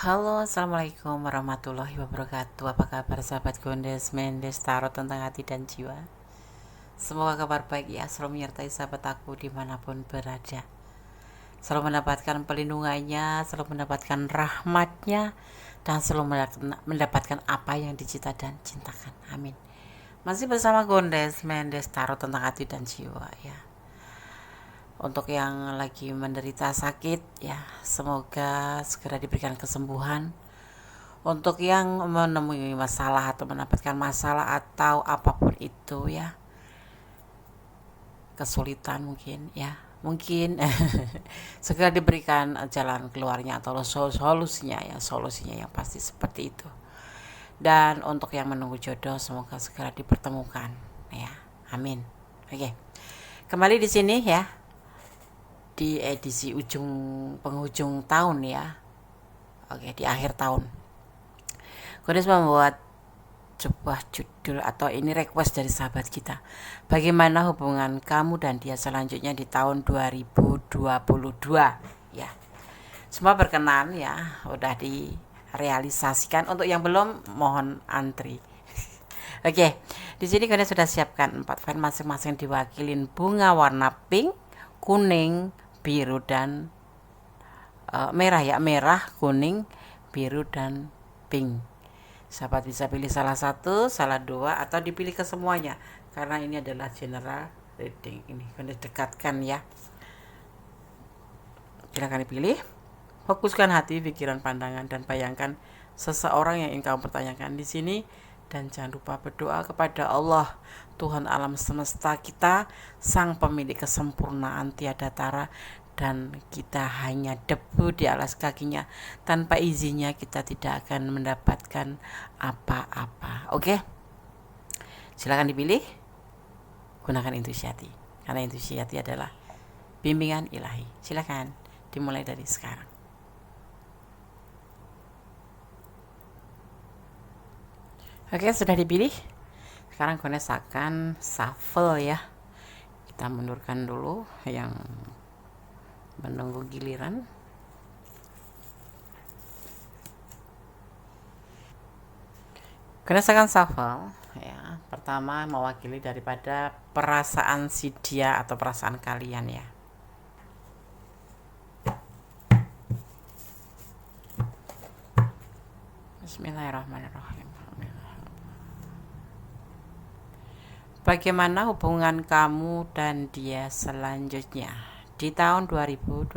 Halo, assalamualaikum warahmatullahi wabarakatuh. Apa kabar sahabat Gondes Mendes Tarot tentang hati dan jiwa? Semoga kabar baik ya selalu menyertai sahabat aku dimanapun berada. Selalu mendapatkan pelindungannya, selalu mendapatkan rahmatnya, dan selalu mendapatkan apa yang dicita dan cintakan. Amin. Masih bersama Gondes Mendes Tarot tentang hati dan jiwa ya. Untuk yang lagi menderita sakit ya, semoga segera diberikan kesembuhan. Untuk yang menemui masalah atau mendapatkan masalah atau apapun itu ya, kesulitan mungkin ya, mungkin segera diberikan jalan keluarnya atau solusinya yang pasti seperti itu. Dan untuk yang menunggu jodoh semoga segera dipertemukan ya, amin. Oke, kembali di sini ya, di edisi penghujung tahun ya. Oke, di akhir tahun Kodes membuat sebuah judul atau ini request dari sahabat kita. Bagaimana hubungan kamu dan dia selanjutnya di tahun 2022 ya. Semua berkenan ya, udah direalisasikan. Untuk yang belum mohon antri. Oke, di sini kalian sudah siapkan 4 file masing-masing diwakilin bunga warna pink, kuning, biru dan merah ya, merah, kuning, biru dan pink. Sahabat bisa pilih salah satu, salah dua, atau dipilih ke semuanya karena ini adalah general reading. Ini kalian dekatkan ya, silakan dipilih. Fokuskan hati, pikiran, pandangan, dan bayangkan seseorang yang ingin kamu pertanyakan di sini. Dan jangan lupa berdoa kepada Allah, Tuhan alam semesta kita, sang pemilik kesempurnaan tiada tara, dan kita hanya debu di alas kakinya. Tanpa izinnya kita tidak akan mendapatkan apa-apa. Oke, silakan dipilih. Gunakan intuisi hati, karena intuisi hati adalah bimbingan ilahi. Silakan dimulai dari sekarang. Oke, sudah dipilih. Sekarang Gones akan shuffle ya. Kita mundurkan dulu yang menunggu giliran. Gones akan shuffle ya. Pertama mewakili daripada perasaan si dia atau perasaan kalian ya. Bismillahirrahmanirrahim. Bagaimana hubungan kamu dan dia selanjutnya di tahun 2022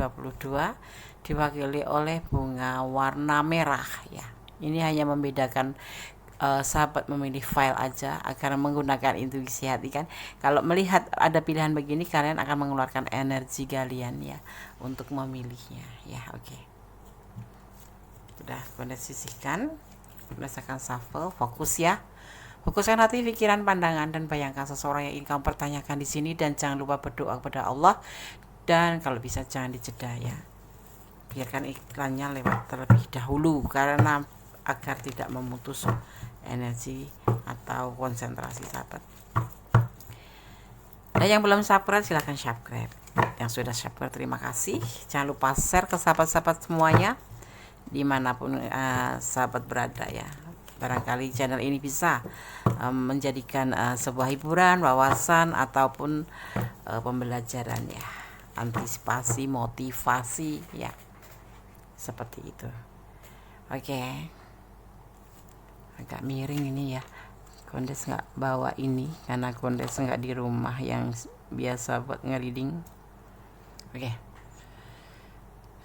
diwakili oleh bunga warna merah ya. Ini hanya membedakan sahabat memilih file aja agar menggunakan intuisi hati kan. Kalau melihat ada pilihan begini kalian akan mengeluarkan energi kalian ya untuk memilihnya ya. Oke. Sudah kalian sisihkan, berdasarkan shuffle, fokus ya. Fokuskan hati, pikiran, pandangan, dan bayangkan seseorang yang ingin kamu pertanyakan di sini. Dan jangan lupa berdoa kepada Allah. Dan kalau bisa jangan dijeda ya. Biarkan iklannya lewat terlebih dahulu karena agar tidak memutus energi atau konsentrasi sahabat. Dan yang belum subscribe silahkan subscribe. Yang sudah subscribe terima kasih. Jangan lupa share ke sahabat-sahabat semuanya dimanapun sahabat berada ya. Barangkali channel ini bisa menjadikan sebuah hiburan, wawasan ataupun pembelajaran ya, antisipasi, motivasi ya, seperti itu. Oke, agak miring ini ya. Kondes nggak bawa ini karena Kondes nggak di rumah yang biasa buat ngereading. Oke,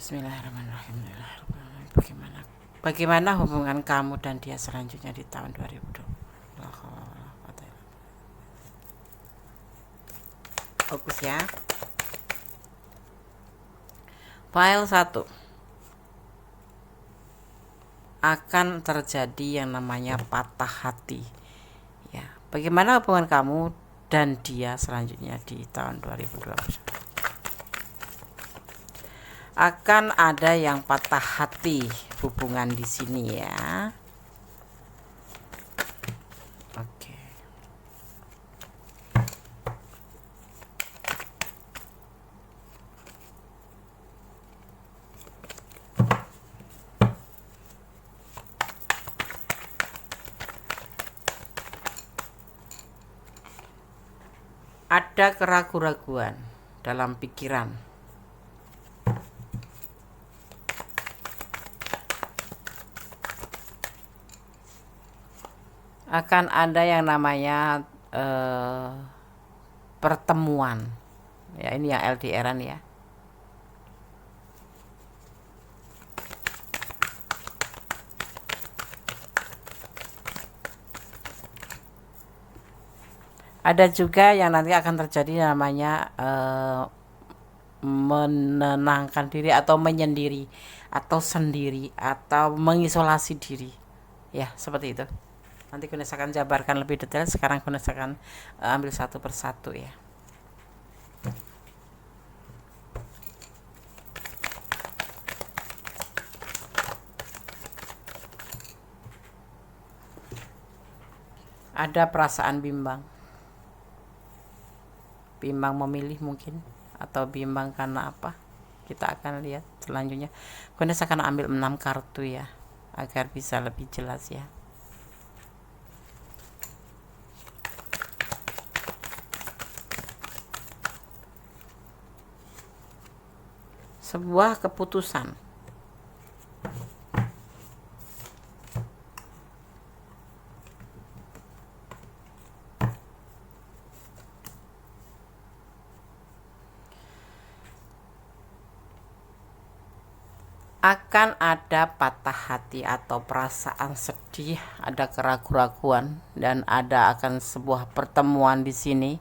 Bismillahirrahmanirrahim. Bagaimana hubungan kamu dan dia selanjutnya di tahun 2020? Fokus ya. File 1. Akan terjadi yang namanya patah hati. Ya, bagaimana hubungan kamu dan dia selanjutnya di tahun 2020? Akan ada yang patah hati hubungan di sini ya. Oke. ada keraguan-raguan dalam pikiran. Akan ada yang namanya pertemuan. Ya, ini yang LDR-an ya. Ada juga yang nanti akan terjadi namanya menenangkan diri atau menyendiri atau sendiri atau mengisolasi diri. Ya, seperti itu. Nanti Gunes akan jabarkan lebih detail. Sekarang Gunes akan ambil satu persatu ya. Ada perasaan bimbang. Bimbang memilih mungkin, atau bimbang karena apa? Kita akan lihat selanjutnya. Gunes akan ambil 6 kartu ya, agar bisa lebih jelas ya. Sebuah keputusan. Akan ada patah hati atau perasaan sedih, ada keraguan-raguan, dan ada akan sebuah pertemuan di sini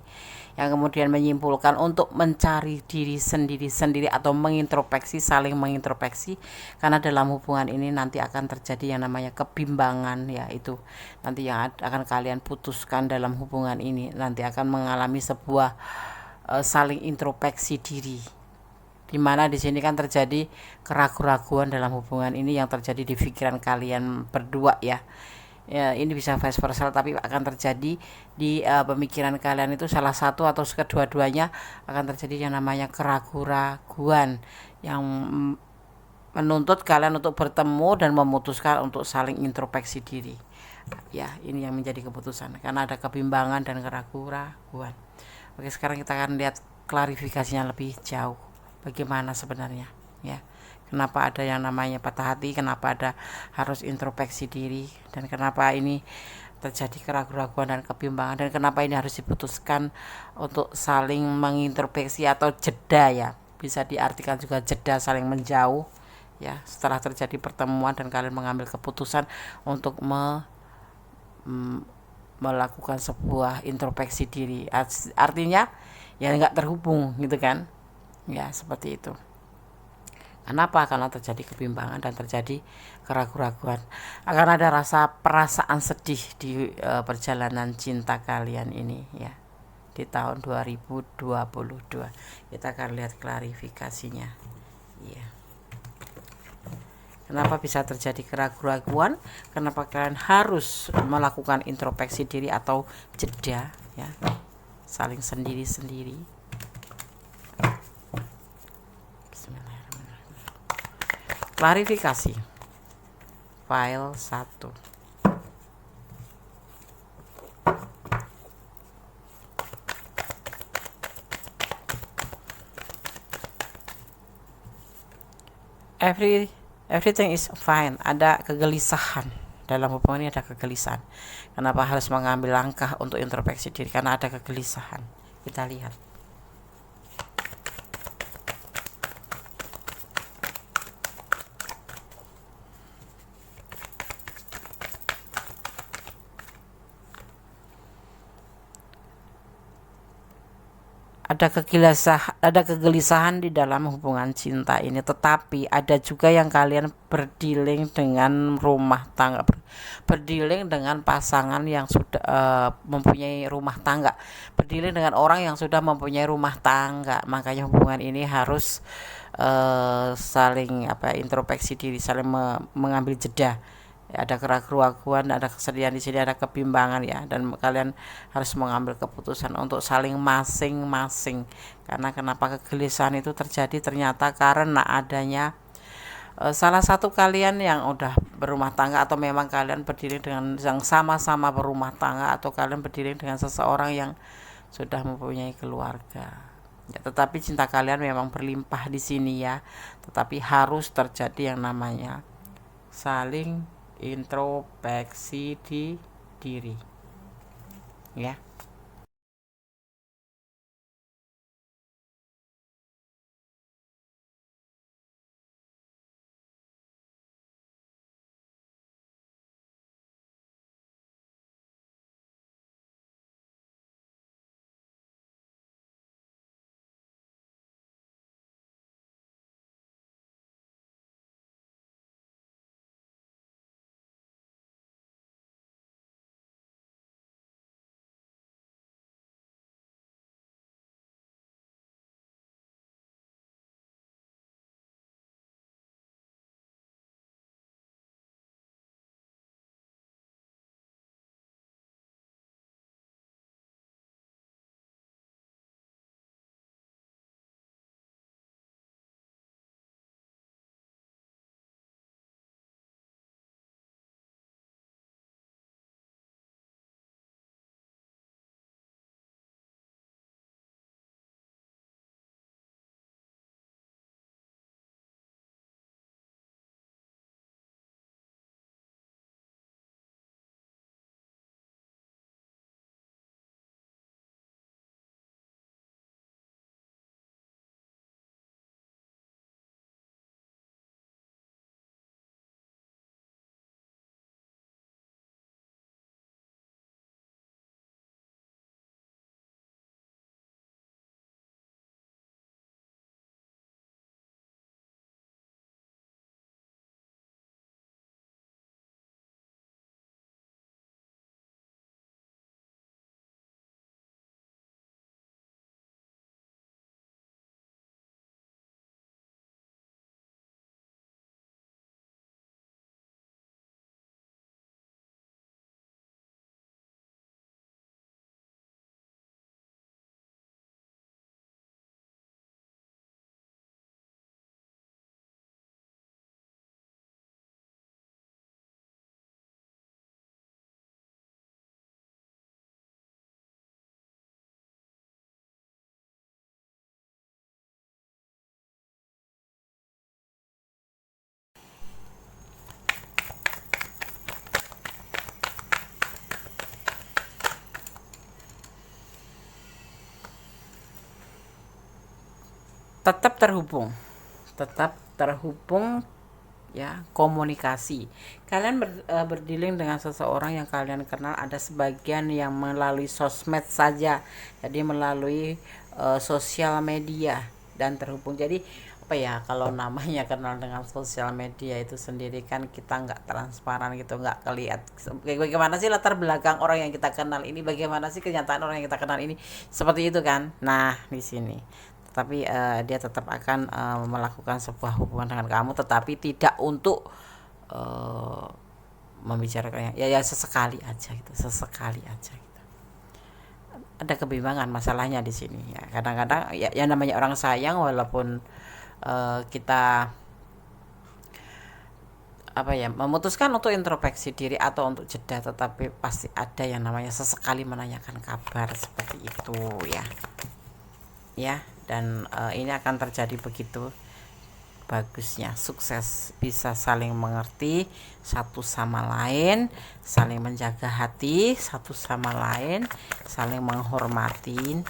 yang kemudian menyimpulkan untuk mencari diri sendiri atau mengintrospeksi, saling mengintrospeksi, karena dalam hubungan ini nanti akan terjadi yang namanya kebimbangan ya. Itu nanti yang akan kalian putuskan dalam hubungan ini, nanti akan mengalami sebuah saling introspeksi diri, dimana di sini kan terjadi keraguan-raguan dalam hubungan ini yang terjadi di pikiran kalian berdua ya. Ya, ini bisa vice versa, tapi akan terjadi di pemikiran kalian itu salah satu atau kedua-duanya akan terjadi yang namanya keraguan-raguan yang menuntut kalian untuk bertemu dan memutuskan untuk saling introspeksi diri. Ya, ini yang menjadi keputusan karena ada kebimbangan dan keraguan-raguan. Oke, sekarang kita akan lihat klarifikasinya lebih jauh. Bagaimana sebenarnya ya? Kenapa ada yang namanya patah hati, kenapa ada harus introspeksi diri, dan kenapa ini terjadi keraguan-raguan dan kebimbangan, dan kenapa ini harus diputuskan untuk saling mengintrospeksi atau jeda ya, bisa diartikan juga jeda, saling menjauh ya, setelah terjadi pertemuan dan kalian mengambil keputusan untuk melakukan sebuah introspeksi diri. Artinya ya nggak terhubung gitu kan ya, seperti itu. Kenapa? Karena terjadi kebimbangan dan terjadi keraguan-raguan. Akan ada perasaan sedih di perjalanan cinta kalian ini ya, di tahun 2022. Kita akan lihat klarifikasinya ya. Kenapa bisa terjadi keraguan-raguan? Kenapa kalian harus melakukan introspeksi diri atau jeda ya, saling sendiri-sendiri. Klarifikasi file 1. Everything is fine. Ada kegelisahan dalam hubungan ini, ada kegelisahan. Kenapa harus mengambil langkah untuk introspeksi diri? Karena ada kegelisahan. Kita lihat. Ada kegelisahan di dalam hubungan cinta ini, tetapi ada juga yang kalian berdealing dengan rumah tangga, berdealing dengan pasangan yang sudah mempunyai rumah tangga, berdealing dengan orang yang sudah mempunyai rumah tangga. Makanya hubungan ini harus saling introspeksi diri, saling mengambil jeda. Ada keraguan-raguan, ada kesedihan di sini, ada kebimbangan ya, dan kalian harus mengambil keputusan untuk saling masing-masing. Karena kenapa kegelisahan itu terjadi? Ternyata karena adanya salah satu kalian yang udah berumah tangga, atau memang kalian berdiri dengan yang sama-sama berumah tangga, atau kalian berdiri dengan seseorang yang sudah mempunyai keluarga. Ya, tetapi cinta kalian memang berlimpah di sini ya. Tetapi harus terjadi yang namanya saling introspeksi di diri, ya. Tetap terhubung ya, komunikasi. Kalian berdealing dengan seseorang yang kalian kenal, ada sebagian yang melalui sosmed saja, jadi melalui sosial media dan terhubung. Jadi apa ya, kalau namanya kenal dengan sosial media itu sendiri kan kita nggak transparan gitu, nggak kelihat bagaimana sih latar belakang orang yang kita kenal ini, bagaimana sih kenyataan orang yang kita kenal ini, seperti itu kan. Nah di sini tetapi dia tetap akan melakukan sebuah hubungan dengan kamu, tetapi tidak untuk uh, membicarakannya, ya ya sesekali aja gitu, sesekali aja gitu. Ada kebimbangan masalahnya di sini ya, kadang-kadang ya, ya namanya orang sayang, walaupun kita apa ya, memutuskan untuk introspeksi diri atau untuk jeda, tetapi pasti ada yang namanya sesekali menanyakan kabar seperti itu ya. Ya, dan ini akan terjadi begitu bagusnya sukses, bisa saling mengerti satu sama lain, saling menjaga hati satu sama lain, saling menghormati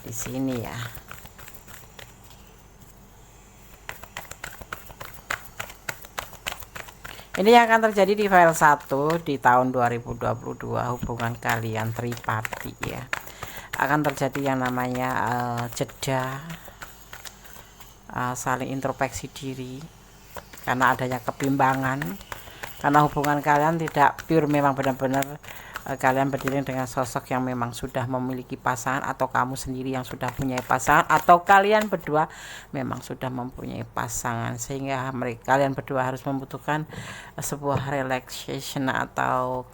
di sini ya. Ini yang akan terjadi di file 1 di tahun 2022, hubungan kalian tripati ya. Akan terjadi yang namanya jeda, saling introspeksi diri karena adanya kebimbangan, karena hubungan kalian tidak pure, memang benar-benar kalian berdiri dengan sosok yang memang sudah memiliki pasangan, atau kamu sendiri yang sudah punya pasangan, atau kalian berdua memang sudah mempunyai pasangan, sehingga kalian berdua harus membutuhkan sebuah relaxation atau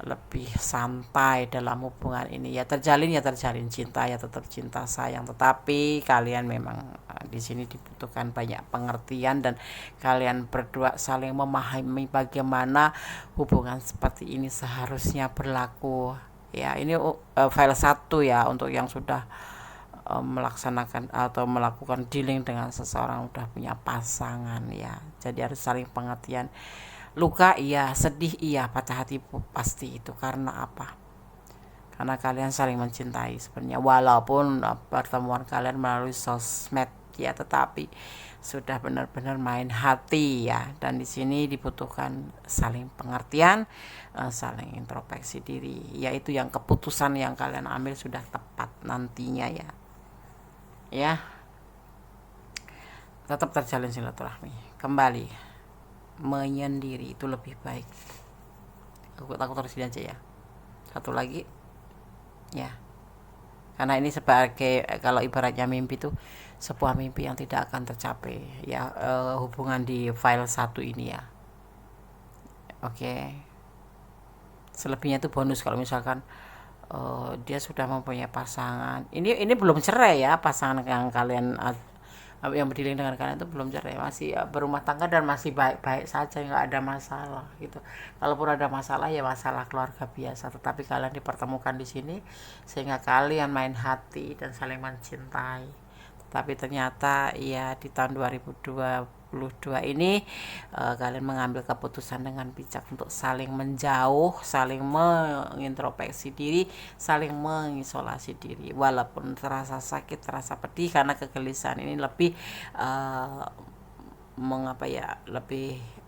lebih santai dalam hubungan ini. Ya terjalin cinta, ya tetap cinta sayang, tetapi kalian memang di sini dibutuhkan banyak pengertian dan kalian berdua saling memahami bagaimana hubungan seperti ini seharusnya berlaku. Ya, ini file 1 ya untuk yang sudah melaksanakan atau melakukan dealing dengan seseorang udah punya pasangan ya. Jadi harus saling pengertian. Luka iya, sedih iya, patah hati pasti itu. Karena apa? Karena kalian saling mencintai sebenarnya, walaupun pertemuan kalian melalui sosmed ya, tetapi sudah benar-benar main hati ya. Dan di sini dibutuhkan saling pengertian, saling introspeksi diri, yaitu yang keputusan yang kalian ambil sudah tepat nantinya ya. Ya, tetap terjalin silaturahmi kembali, menyendiri itu lebih baik. Aku terus aja ya. Satu lagi ya, karena ini sebagai kalau ibaratnya mimpi itu sebuah mimpi yang tidak akan tercapai ya, hubungan di file 1 ini ya. Oke, selebihnya itu bonus kalau misalkan dia sudah mempunyai pasangan. Ini belum cerai ya, pasangan yang kalian yang berdiri dengan kalian itu belum cerai, masih berumah tangga dan masih baik-baik saja, nggak ada masalah gitu. Kalaupun ada masalah ya masalah keluarga biasa, tetapi kalian dipertemukan di sini sehingga kalian main hati dan saling mencintai. Tapi ternyata ya di tahun 2022 ini kalian mengambil keputusan dengan bijak untuk saling menjauh, saling mengintrospeksi diri, saling mengisolasi diri. Walaupun terasa sakit, terasa pedih karena kegelisahan ini lebih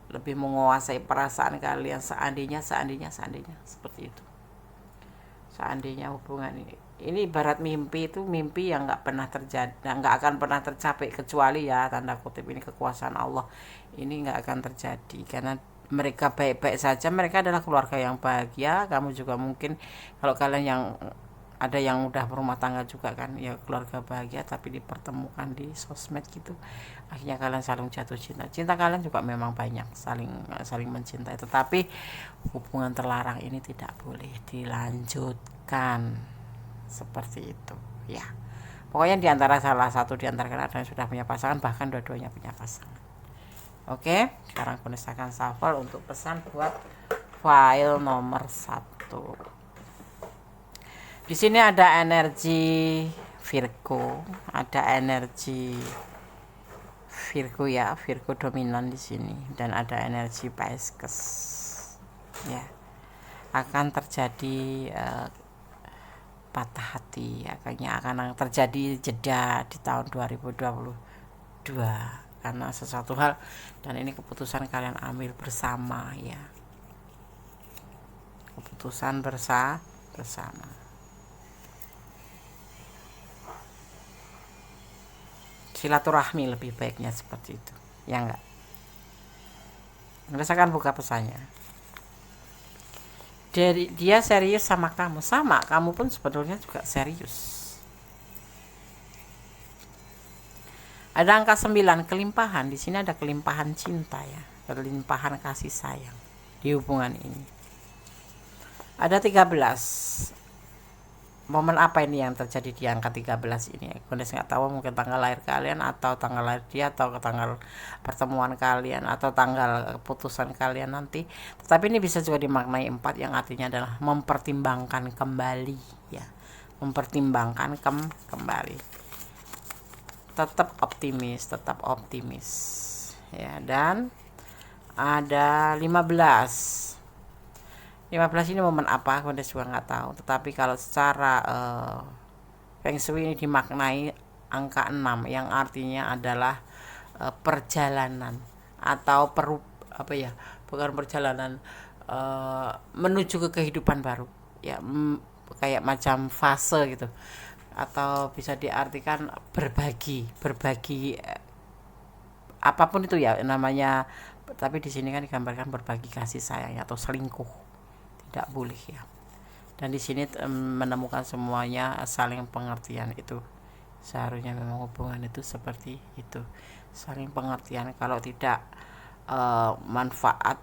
lebih menguasai perasaan kalian. Seandainya seperti itu. Seandainya hubungan ini ibarat mimpi, itu mimpi yang nggak pernah terjadi, nggak akan pernah tercapai, kecuali ya tanda kutip ini kekuasaan Allah, ini nggak akan terjadi karena mereka baik-baik saja, mereka adalah keluarga yang bahagia. Kamu juga mungkin kalau kalian yang ada yang udah berumah tangga juga kan ya, keluarga bahagia, tapi dipertemukan di sosmed gitu, akhirnya kalian saling jatuh cinta kalian juga memang banyak saling mencintai, tetapi hubungan terlarang ini tidak boleh dilanjutkan seperti itu ya. Pokoknya diantara salah satu diantara kalian yang sudah punya pasangan, bahkan dua-duanya punya pasangan. Oke, sekarang aku akan shuffle untuk pesan buat file nomor 1. Di sini ada energi Virgo, ada energi Virgo ya, Virgo dominan di sini, dan ada energi Pisces. Ya, akan terjadi patah hati, akan terjadi jeda di tahun 2022 karena sesuatu hal, dan ini keputusan kalian ambil bersama ya, keputusan bersama. Silaturahmi lebih baiknya seperti itu ya, enggak? Merasakan buka pesannya. Dia serius sama kamu pun sebetulnya juga serius. Ada angka 9, kelimpahan. Di sini ada kelimpahan cinta ya, kelimpahan kasih sayang di hubungan ini. Ada 13. Momen apa ini yang terjadi di angka 13 ini? Aku nggak tahu, mungkin tanggal lahir kalian, atau tanggal lahir dia, atau tanggal pertemuan kalian, atau tanggal keputusan kalian nanti. Tetapi ini bisa juga dimaknai 4, yang artinya adalah mempertimbangkan kembali ya, mempertimbangkan kembali. Tetap optimis ya. Dan ada 15 ini momen apa aku juga nggak tahu, tetapi kalau secara Feng Shui ini dimaknai angka 6, yang artinya adalah perjalanan atau bukan perjalanan, menuju ke kehidupan baru ya, kayak macam fase gitu, atau bisa diartikan berbagi apapun itu ya namanya. Tapi di sini kan digambarkan berbagi kasih sayang atau selingkuh, tidak boleh ya. Dan di sini menemukan semuanya saling pengertian, itu seharusnya memang hubungan itu seperti itu, saling pengertian. Kalau tidak manfaat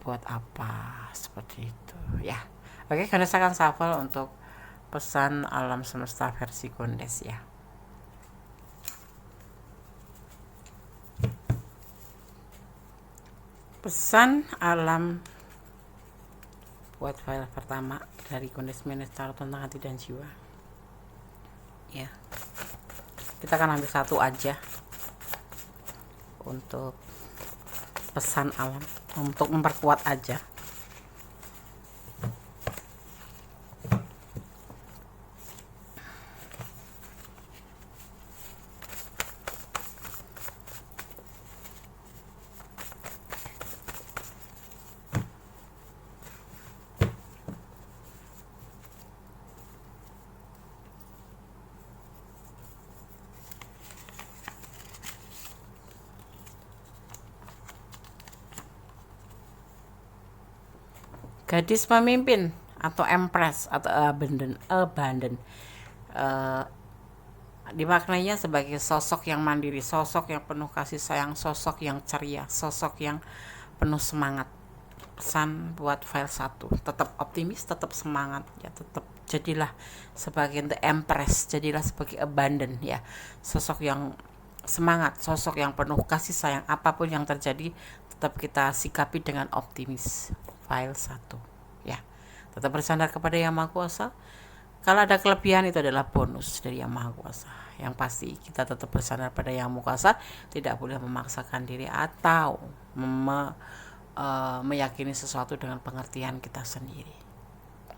buat apa, seperti itu ya. Oke, Gondes akan shuffle untuk pesan alam semesta versi Gondes ya. Pesan alam buat file pertama dari Gondes Manage Tarot tentang hati dan jiwa. Ya. Kita akan ambil satu aja untuk pesan alam, untuk memperkuat aja. Gadis pemimpin atau empress atau abandon dimaknainya sebagai sosok yang mandiri, sosok yang penuh kasih sayang, sosok yang ceria, sosok yang penuh semangat. Pesan buat file 1, tetap optimis, tetap semangat ya, tetap jadilah sebagai the empress, jadilah sebagai abandon ya, sosok yang semangat, sosok yang penuh kasih sayang. Apapun yang terjadi tetap kita sikapi dengan optimis. File 1 ya, tetap bersandar kepada Yang Maha Kuasa. Kalau ada kelebihan itu adalah bonus dari Yang Maha Kuasa. Yang pasti kita tetap bersandar pada Yang Maha Kuasa, tidak boleh memaksakan diri atau meyakini sesuatu dengan pengertian kita sendiri.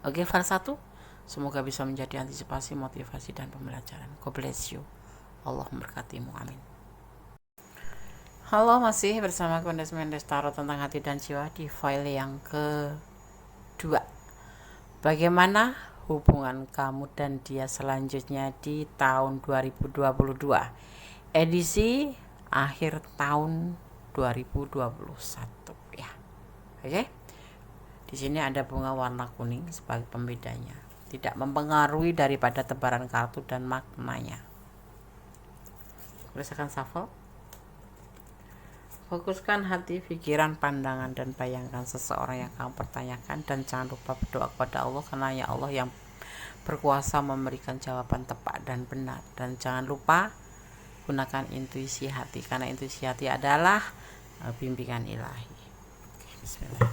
Oke, file 1 semoga bisa menjadi antisipasi, motivasi, dan pembelajaran. God bless you. Allah memberkatimu, amin. Halo, masih bersama Gondes Manage Tarot tentang hati dan jiwa di file yang kedua. Bagaimana hubungan kamu dan dia selanjutnya di tahun 2022, edisi akhir tahun 2021 ya. Oke. Di sini ada bunga warna kuning sebagai pembedanya. Tidak mempengaruhi daripada tebaran kartu dan maknanya. Berdasarkan shuffle. Fokuskan hati, pikiran, pandangan, dan bayangkan seseorang yang kamu pertanyakan, dan jangan lupa berdoa kepada Allah, karena ya Allah yang berkuasa memberikan jawaban tepat dan benar. Dan jangan lupa gunakan intuisi hati, karena intuisi hati adalah bimbingan ilahi. Oke, bismillah.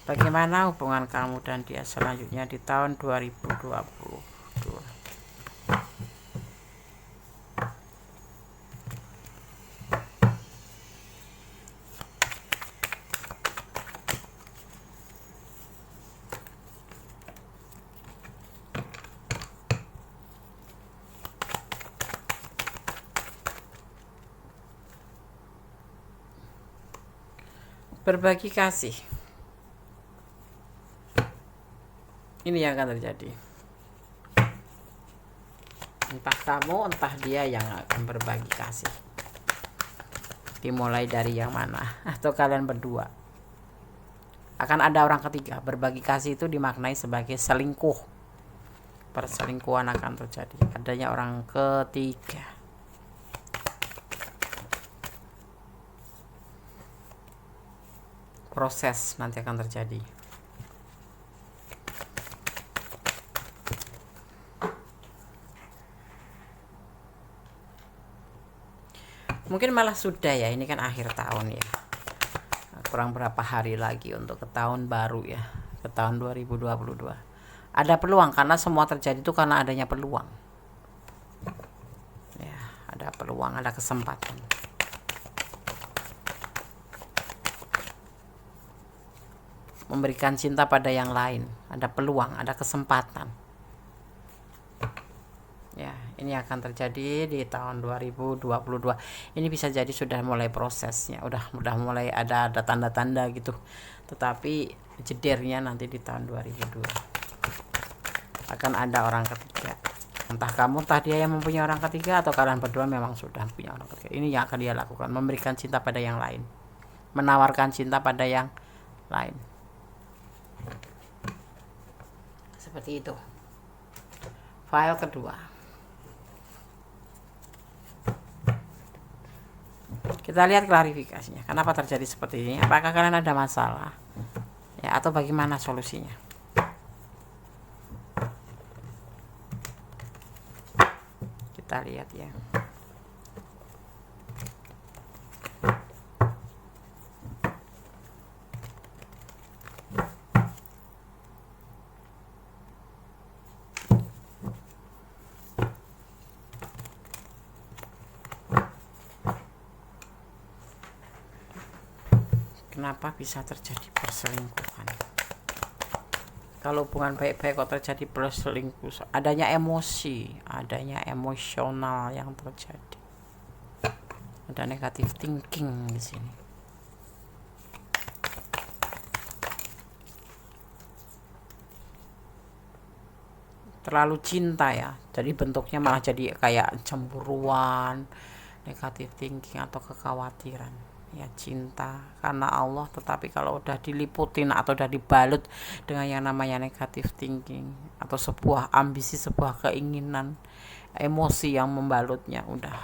Bagaimana hubungan kamu dan dia selanjutnya di tahun 2022? Berbagi kasih. Ini yang akan terjadi. Entah kamu, entah dia yang akan berbagi kasih. Dimulai dari yang mana? Atau kalian berdua. Akan ada orang ketiga. Berbagi kasih itu dimaknai sebagai selingkuh. Perselingkuhan akan terjadi. Adanya orang ketiga. Proses nanti akan terjadi. Mungkin malah sudah ya, ini kan akhir tahun ya. Kurang berapa hari lagi untuk ke tahun baru ya, ke tahun 2022. Ada peluang, karena semua terjadi itu karena adanya peluang. Ya, ada peluang, ada kesempatan. Memberikan cinta pada yang lain, ada peluang, ada kesempatan. Ya, ini akan terjadi di tahun 2022. Ini bisa jadi sudah mulai prosesnya, udah mulai ada tanda-tanda gitu. Tetapi jedernya nanti di tahun 2022 akan ada orang ketiga. Entah kamu, entah dia yang mempunyai orang ketiga, atau kalian berdua memang sudah punya orang ketiga. Ini yang akan dia lakukan, memberikan cinta pada yang lain, menawarkan cinta pada yang lain. Seperti itu. File kedua. Kita lihat klarifikasinya. Kenapa terjadi seperti ini? Apakah kalian ada masalah? atau bagaimana solusinya? Kita lihat ya. Kenapa bisa terjadi perselingkuhan? Kalau hubungan baik-baik kok terjadi perselingkuhan? Adanya emosi, adanya emosional yang terjadi. Ada negatif thinking di sini. Terlalu cinta ya, jadi bentuknya malah jadi kayak cemburuan, negatif thinking atau kekhawatiran. Ya cinta karena Allah, tetapi kalau udah diliputin atau udah dibalut dengan yang namanya negatif thinking atau sebuah ambisi, sebuah keinginan, emosi yang membalutnya, udah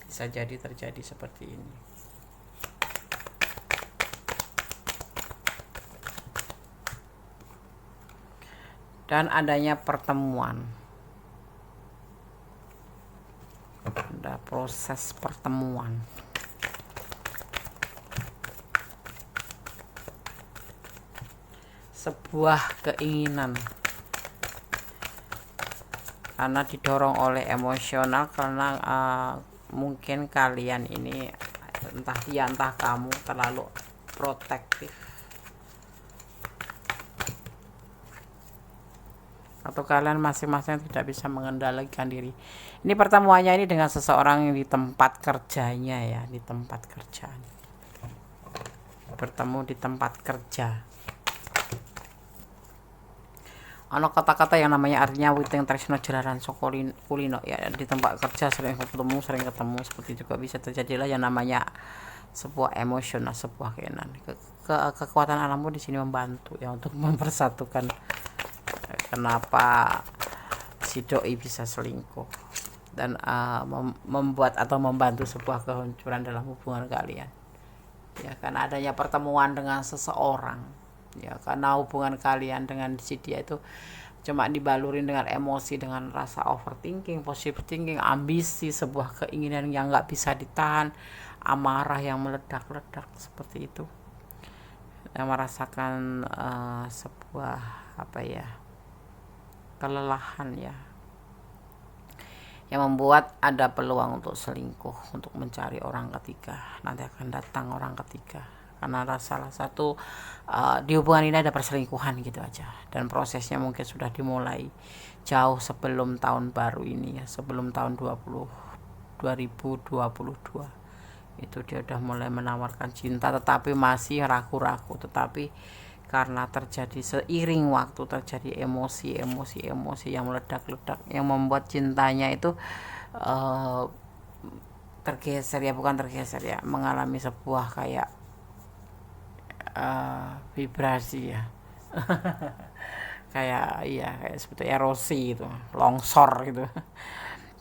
bisa jadi terjadi seperti ini. Dan adanya pertemuan, ada proses pertemuan. Sebuah keinginan karena didorong oleh emosional, karena mungkin kalian ini, entah dia entah kamu, terlalu protektif atau kalian masing-masing tidak bisa mengendalikan diri. Ini pertemuannya ini dengan seseorang yang di tempat kerjanya ya, di tempat kerjaan, bertemu di tempat kerja. Ono kata-kata yang namanya artinya witing tresno jalaran kulino ya, di tempat kerja sering ketemu seperti juga bisa terjadilah yang namanya sebuah emosional, sebuah keinginan. Kekuatan alammu di sini membantu ya untuk mempersatukan kenapa si doi bisa selingkuh dan membuat atau membantu sebuah kehancuran dalam hubungan kalian ya, karena adanya pertemuan dengan seseorang ya, karena hubungan kalian dengan si dia itu cuma dibalurin dengan emosi, dengan rasa overthinking, positive thinking, ambisi, sebuah keinginan yang nggak bisa ditahan, amarah yang meledak-ledak seperti itu, yang merasakan sebuah apa ya, kelelahan ya, yang membuat ada peluang untuk selingkuh, untuk mencari orang ketiga. Nanti akan datang orang ketiga karena salah satu di hubungan ini ada perselingkuhan gitu aja, dan prosesnya mungkin sudah dimulai jauh sebelum tahun baru ini ya, sebelum tahun 2022 itu dia udah mulai menawarkan cinta, tetapi masih ragu-ragu, tetapi karena terjadi seiring waktu terjadi emosi yang meledak-ledak yang membuat cintanya itu tergeser ya, bukan tergeser ya, mengalami sebuah kayak vibrasi ya kayak seperti erosi itu, longsor gitu.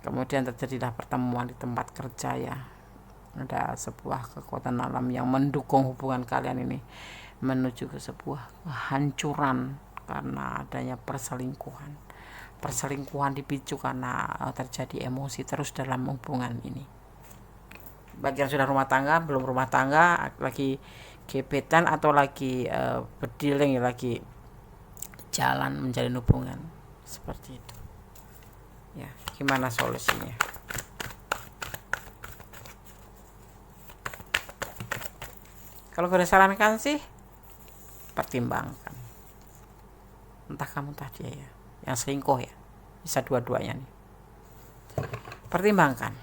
Kemudian terjadilah pertemuan di tempat kerja ya, ada sebuah kekuatan alam yang mendukung hubungan kalian ini menuju ke sebuah kehancuran karena adanya perselingkuhan dipicu karena terjadi emosi terus dalam hubungan ini. Bagi yang sudah rumah tangga, belum rumah tangga, lagi gebetan atau lagi berdiling, lagi jalan menjalin hubungan seperti itu ya, gimana solusinya? Kalau gue sarankan sih, pertimbangkan, entah kamu entah dia ya, yang selingkuh ya, bisa dua-duanya nih, pertimbangkan,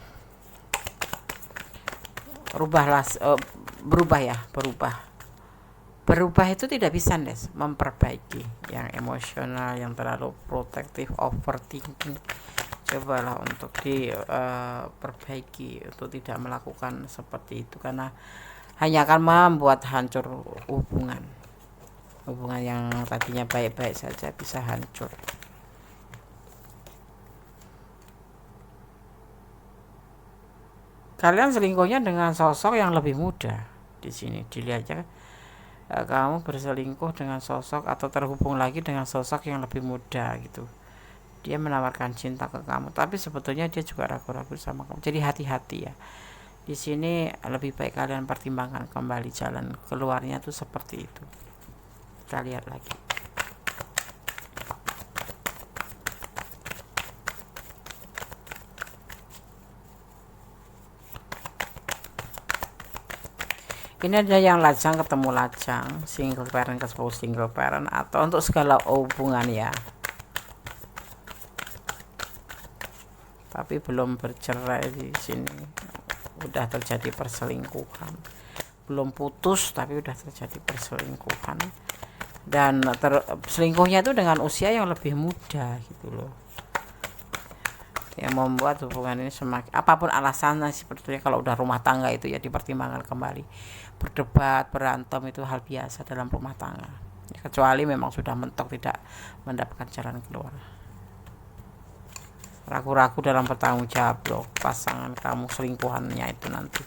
berubah itu tidak bisa Des, memperbaiki yang emosional, yang terlalu protektif, overthinking, cobalah untuk diperbaiki untuk tidak melakukan seperti itu, karena hanya akan membuat hancur hubungan yang tadinya baik-baik saja bisa hancur. Kalian selingkuhnya dengan sosok yang lebih muda. Di sini dilihat ya, kamu berselingkuh dengan sosok atau terhubung lagi dengan sosok yang lebih muda gitu. Dia menawarkan cinta ke kamu, tapi sebetulnya dia juga ragu-ragu sama kamu. Jadi hati-hati ya. Di sini lebih baik kalian pertimbangkan kembali jalan keluarnya tuh seperti itu. Kita lihat lagi. Ini ada yang lajang ketemu lajang, single parent ke single parent, atau untuk segala hubungan ya. Tapi belum bercerai di sini. Udah terjadi perselingkuhan. Belum putus tapi udah terjadi perselingkuhan. Dan selingkuhnya itu dengan usia yang lebih muda gitu loh. Yang membuat hubungan ini semakin, apapun alasannya sebetulnya kalau udah rumah tangga itu ya dipertimbangkan kembali. Berdebat, berantem itu hal biasa dalam rumah tangga ya, kecuali memang sudah mentok tidak mendapatkan jalan keluar. Ragu-ragu dalam bertanggung jawab loh pasangan kamu selingkuhannya itu nanti.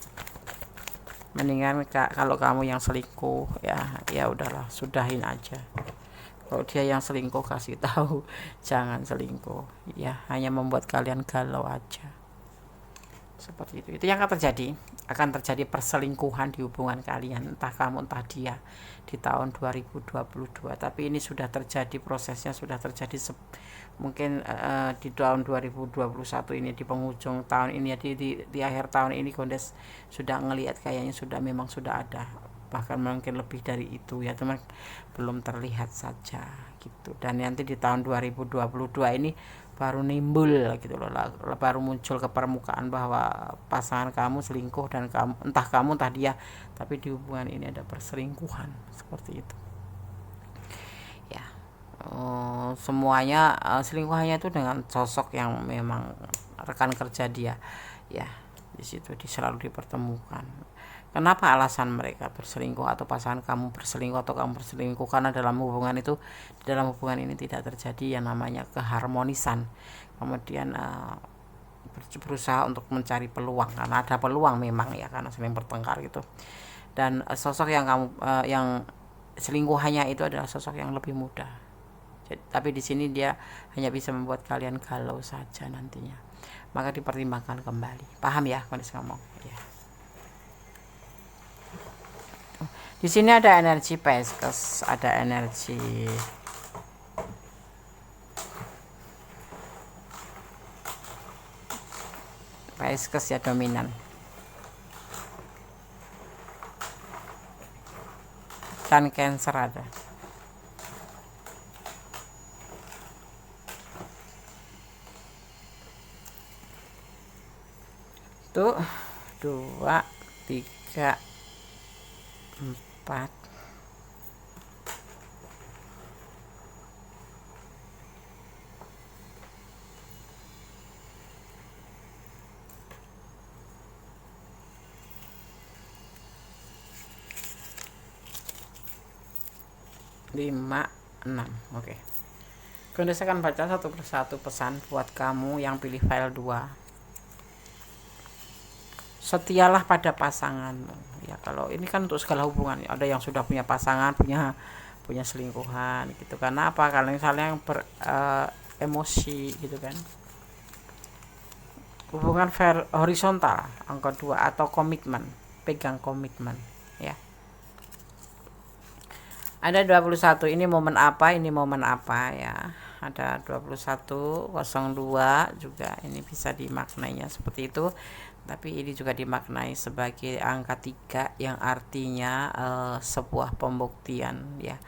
Mendingan kalau kamu yang selingkuh ya udahlah, sudahin aja. Kalau dia yang selingkuh kasih tahu jangan selingkuh ya, hanya membuat kalian galau aja. Seperti itu yang akan terjadi perselingkuhan di hubungan kalian, entah kamu entah dia, di tahun 2022. Tapi ini sudah terjadi, prosesnya sudah terjadi mungkin di tahun 2021 ini, di penghujung tahun ini ya, di akhir tahun ini Gondes sudah ngelihat kayaknya memang sudah ada, bahkan mungkin lebih dari itu ya, teman, belum terlihat saja gitu. Dan nanti di tahun 2022 ini baru nimbul gitu loh, baru muncul ke permukaan bahwa pasangan kamu selingkuh, dan entah kamu entah dia, tapi di hubungan ini ada perselingkuhan seperti itu ya. Semuanya selingkuhannya itu dengan sosok yang memang rekan kerja dia ya. Di situ selalu dipertemukan. Kenapa alasan mereka berselingkuh atau pasangan kamu berselingkuh atau kamu berselingkuh? Karena dalam hubungan ini tidak terjadi yang namanya keharmonisan. Kemudian berusaha untuk mencari peluang, karena ada peluang memang ya, karena sering bertengkar gitu. Dan sosok yang yang selingkuhannya itu adalah sosok yang lebih muda. Tapi di sini dia hanya bisa membuat kalian galau saja nantinya. Maka dipertimbangkan kembali. Paham ya, Kondis ngomong ya. Di sini ada energi Pisces, ada energi Pisces ya, dominan. Dan Cancer ada. Tuh 2, 3, 4, 5, 6. Oke. Gondes akan baca satu persatu pesan buat kamu yang pilih file 2. Setialah pada pasanganmu ya. Kalau ini kan untuk segala hubungan, ada yang sudah punya pasangan, punya selingkuhan gitu. Karena apa? Kalian saling emosi gitu kan. Hubungan horizontal angka 2 atau komitmen, pegang komitmen ya. Ada 21, ini momen apa ya. Ada 2102 juga, ini bisa dimaknainya seperti itu. Tapi ini juga dimaknai sebagai angka 3 yang artinya sebuah pembuktian ya.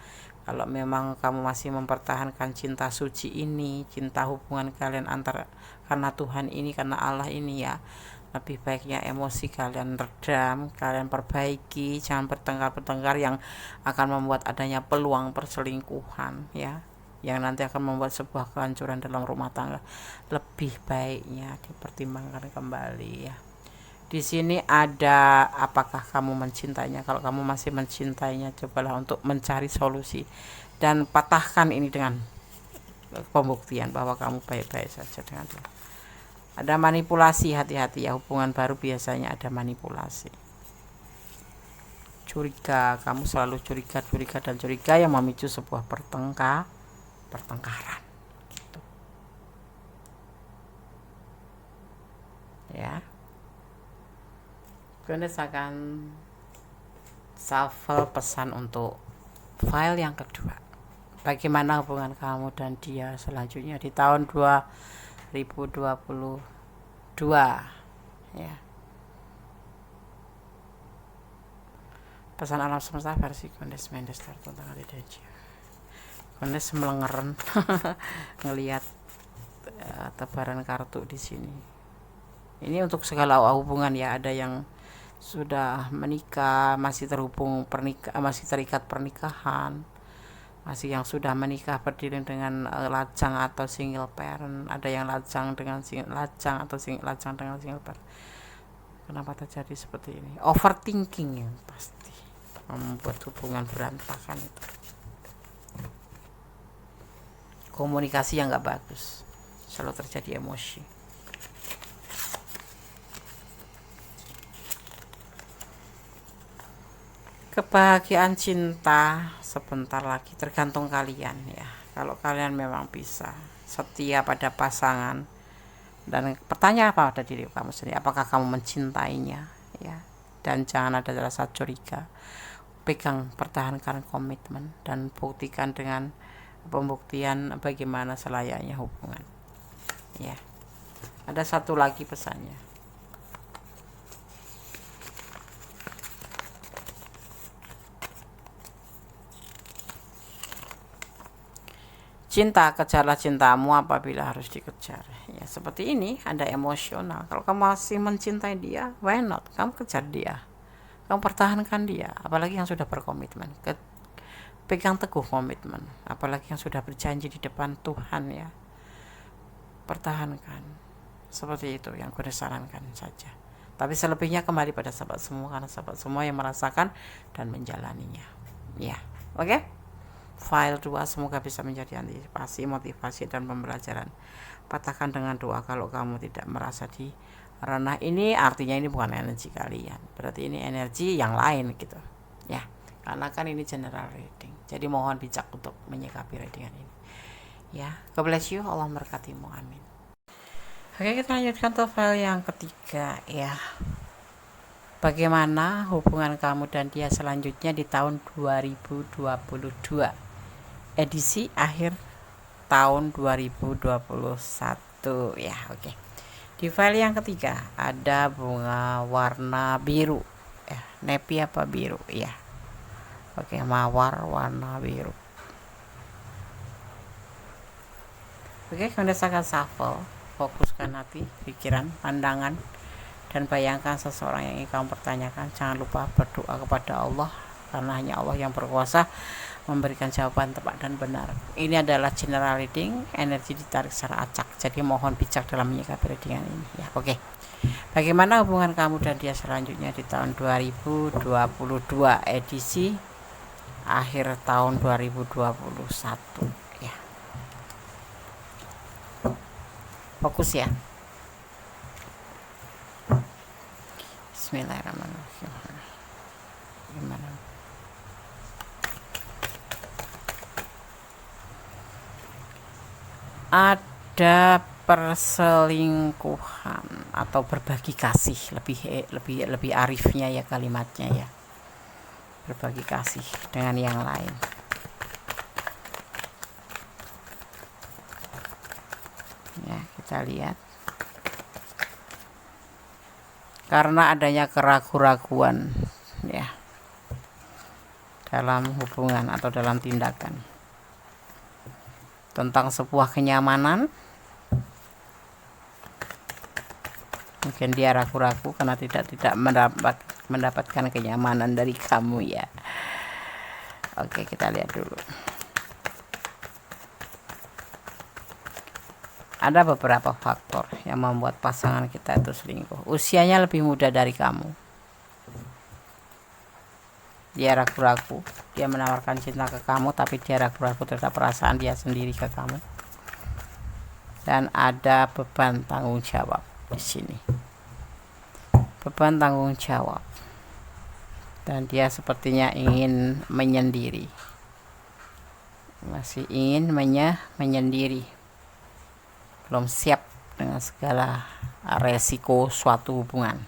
Kalau memang kamu masih mempertahankan cinta suci ini, cinta hubungan kalian karena Tuhan ini, karena Allah ini ya, lebih baiknya emosi kalian redam, kalian perbaiki, jangan bertengkar yang akan membuat adanya peluang perselingkuhan ya, yang nanti akan membuat sebuah kehancuran dalam rumah tangga. Lebih baiknya dipertimbangkan kembali ya. Di sini ada, apakah kamu mencintainya? Kalau kamu masih mencintainya, cobalah untuk mencari solusi dan patahkan ini dengan pembuktian bahwa kamu baik-baik saja dengan dia. Ada manipulasi, hati-hati ya, hubungan baru biasanya ada manipulasi. curiga, kamu selalu curiga dan curiga yang memicu sebuah pertengkaran gitu. Ya, Gones akan shuffle pesan untuk file yang kedua. Bagaimana hubungan kamu dan dia selanjutnya di tahun 2022 ya. Pesan alam semesta versi Gones Mendes tentang Lideji. Gones melengeren ngelihat tebaran kartu di sini. Ini untuk segala hubungan ya, ada yang sudah menikah, masih terikat pernikahan, masih yang sudah menikah berdiri dengan lajang atau single parent, ada yang lajang dengan lajang dengan single parent. Kenapa terjadi seperti ini? Overthinking yang pasti membuat hubungan berantakan itu. Komunikasi yang nggak bagus, selalu terjadi emosi. Kebahagiaan cinta sebentar lagi, tergantung kalian ya. Kalau kalian memang bisa setia pada pasangan, dan bertanya pada diri kamu sendiri, apakah kamu mencintainya ya, dan jangan ada rasa curiga. Pegang, pertahankan komitmen dan buktikan dengan pembuktian bagaimana selayaknya hubungan ya. Ada satu lagi pesannya, cinta, kejarlah cintamu apabila harus dikejar ya. Seperti ini, ada emosional. Kalau kamu masih mencintai dia, why not, kamu kejar dia, kamu pertahankan dia. Apalagi yang sudah berkomitmen, pegang teguh komitmen, apalagi yang sudah berjanji di depan Tuhan ya, pertahankan. Seperti itu yang gue sarankan saja. Tapi selebihnya kembali pada sahabat semua, karena sahabat semua yang merasakan dan menjalaninya ya. Oke? File 2 semoga bisa menjadi antisipasi, motivasi, dan pembelajaran. Patahkan dengan doa kalau kamu tidak merasa di ranah ini, artinya ini bukan energi kalian, berarti ini energi yang lain gitu ya, karena kan ini general reading. Jadi mohon bijak untuk menyikapi readingan ini ya. God bless you, Allah memberkatimu, amin. Oke, kita lanjutkan ke file yang ketiga ya. Bagaimana hubungan kamu dan dia selanjutnya di tahun 2022, edisi akhir tahun 2021 ya. Oke. Di file yang ketiga ada bunga warna biru ya, nepi apa biru ya. Oke, mawar warna biru. Oke, kemudian akan shuffle, fokuskan hati, pikiran, pandangan, dan bayangkan seseorang yang ingin kamu pertanyakan. Jangan lupa berdoa kepada Allah, karena hanya Allah yang berkuasa memberikan jawaban tepat dan benar. Ini adalah general reading, energi ditarik secara acak, jadi mohon bijak dalam menyikapi readingan ini ya. Oke. Bagaimana hubungan kamu dan dia selanjutnya di tahun 2022, edisi akhir tahun 2021 ya. Fokus ya. Bismillahirrahmanirrahim. Gimana? Ada perselingkuhan atau berbagi kasih, lebih arifnya ya kalimatnya ya, berbagi kasih dengan yang lain ya. Kita lihat, karena adanya keraguan-raguan ya dalam hubungan atau dalam tindakan tentang sebuah kenyamanan. Mungkin dia ragu-ragu karena tidak mendapatkan kenyamanan dari kamu ya. Oke, kita lihat dulu. Ada beberapa faktor yang membuat pasangan kita itu selingkuh. Usianya lebih muda dari kamu, dia ragu-ragu, dia menawarkan cinta ke kamu tapi dia ragu-ragu terhadap perasaan dia sendiri ke kamu. Dan ada beban tanggung jawab di sini, beban tanggung jawab dan dia sepertinya ingin menyendiri, masih ingin menyendiri, belum siap dengan segala resiko suatu hubungan.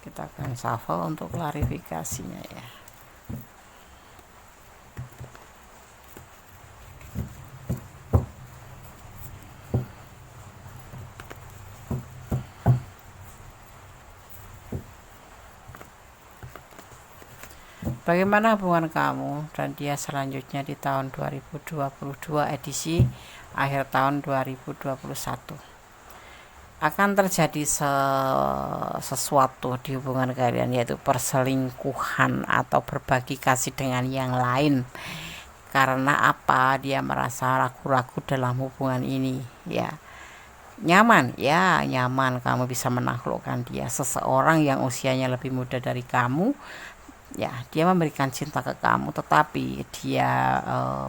Kita akan shuffle untuk klarifikasinya ya. Bagaimana hubungan kamu dan dia selanjutnya di tahun 2022 edisi akhir tahun 2021? Akan terjadi sesuatu di hubungan kalian, yaitu perselingkuhan atau berbagi kasih dengan yang lain. Karena apa? Dia merasa ragu-ragu dalam hubungan ini ya. Nyaman ya, nyaman, kamu bisa menaklukkan dia. Seseorang yang usianya lebih muda dari kamu ya, dia memberikan cinta ke kamu, tetapi dia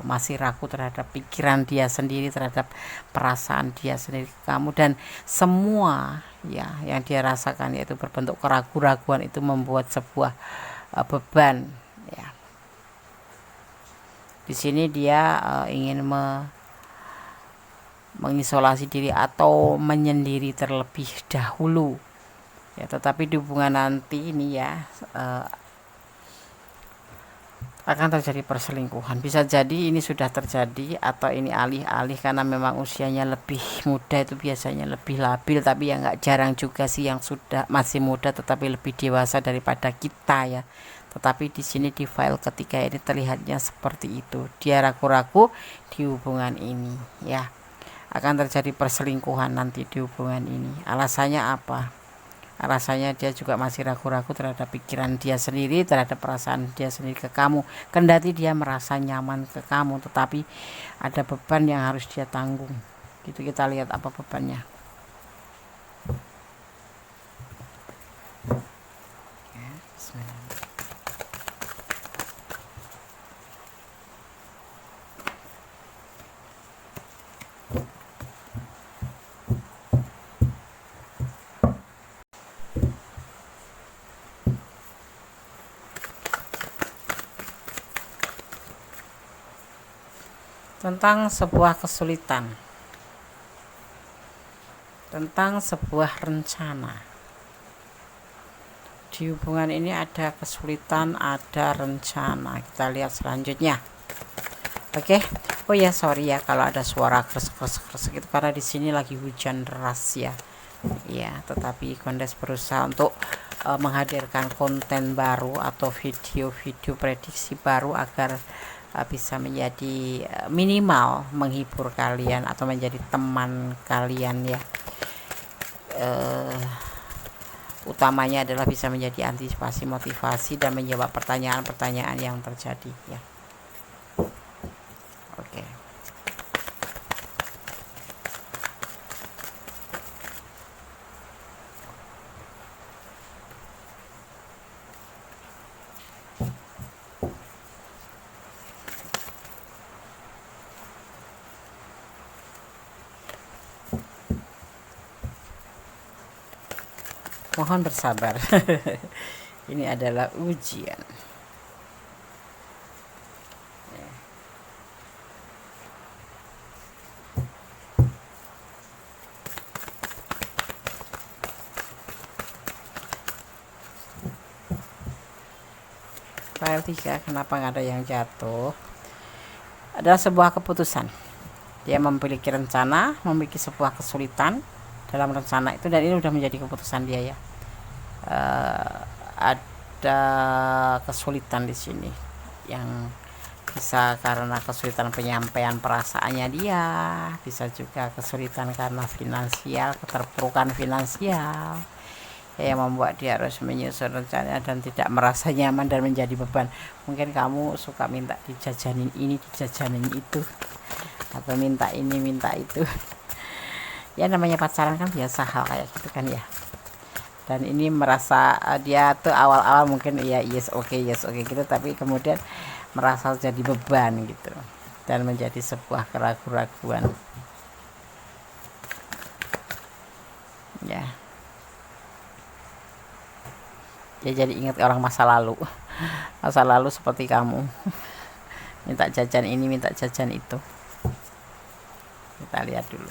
masih ragu terhadap pikiran dia sendiri, terhadap perasaan dia sendiri ke kamu, dan semua ya yang dia rasakan yaitu berbentuk keraguan-raguan itu membuat sebuah beban ya. Di sini dia ingin mengisolasi diri atau menyendiri terlebih dahulu ya, tetapi di hubungan nanti ini ya akan terjadi perselingkuhan. Bisa jadi ini sudah terjadi atau ini alih-alih, karena memang usianya lebih muda itu biasanya lebih labil, tapi ya nggak jarang juga sih yang sudah masih muda tetapi lebih dewasa daripada kita ya. Tetapi di sini di file ketiga ini terlihatnya seperti itu. Dia ragu-ragu di hubungan ini ya. Akan terjadi perselingkuhan nanti di hubungan ini. Alasannya apa? Rasanya dia juga masih ragu-ragu terhadap pikiran dia sendiri, terhadap perasaan dia sendiri ke kamu. Kendati dia merasa nyaman ke kamu, tetapi ada beban yang harus dia tanggung. Gitu, kita lihat apa bebannya. Bismillah. Tentang sebuah kesulitan, tentang sebuah rencana. Di hubungan ini ada kesulitan, ada rencana. Kita lihat selanjutnya. Oke. Oh ya, sorry ya kalau ada suara kresek-kresek itu, karena di sini lagi hujan deras ya. Ya, tetapi Kondes berusaha untuk menghadirkan konten baru atau video-video prediksi baru agar bisa menjadi minimal menghibur kalian atau menjadi teman kalian ya. Utamanya adalah bisa menjadi antisipasi, motivasi, dan menjawab pertanyaan-pertanyaan yang terjadi ya. Oke. Mohon bersabar. Ini adalah ujian. File 3, kenapa nggak ada yang jatuh? Adalah sebuah keputusan. Dia memiliki rencana, memiliki sebuah kesulitan dalam rencana itu, dan ini sudah menjadi keputusan dia ya. Ada kesulitan di sini yang bisa karena kesulitan penyampaian perasaannya dia, bisa juga kesulitan karena finansial, keterpurukan finansial yang membuat dia harus menyusun rencana dan tidak merasa nyaman dan menjadi beban. Mungkin kamu suka minta dijajanin ini, dijajanin itu, atau minta ini, minta itu. Ya namanya pacaran kan biasa hal kayak gitu kan ya. Dan ini merasa dia tuh awal-awal mungkin ya yes oke gitu, tapi kemudian merasa jadi beban gitu dan menjadi sebuah keraguan-raguan ya. Dia jadi ingat orang masa lalu. Masa lalu seperti kamu. Minta jajan ini, minta jajan itu. Kita lihat dulu.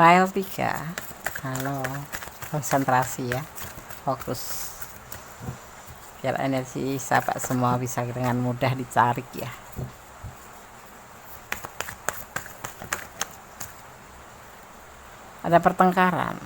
File 3. Halo, konsentrasi ya, fokus, biar energi sahabat semua bisa dengan mudah dicari ya. Ada pertengkaran.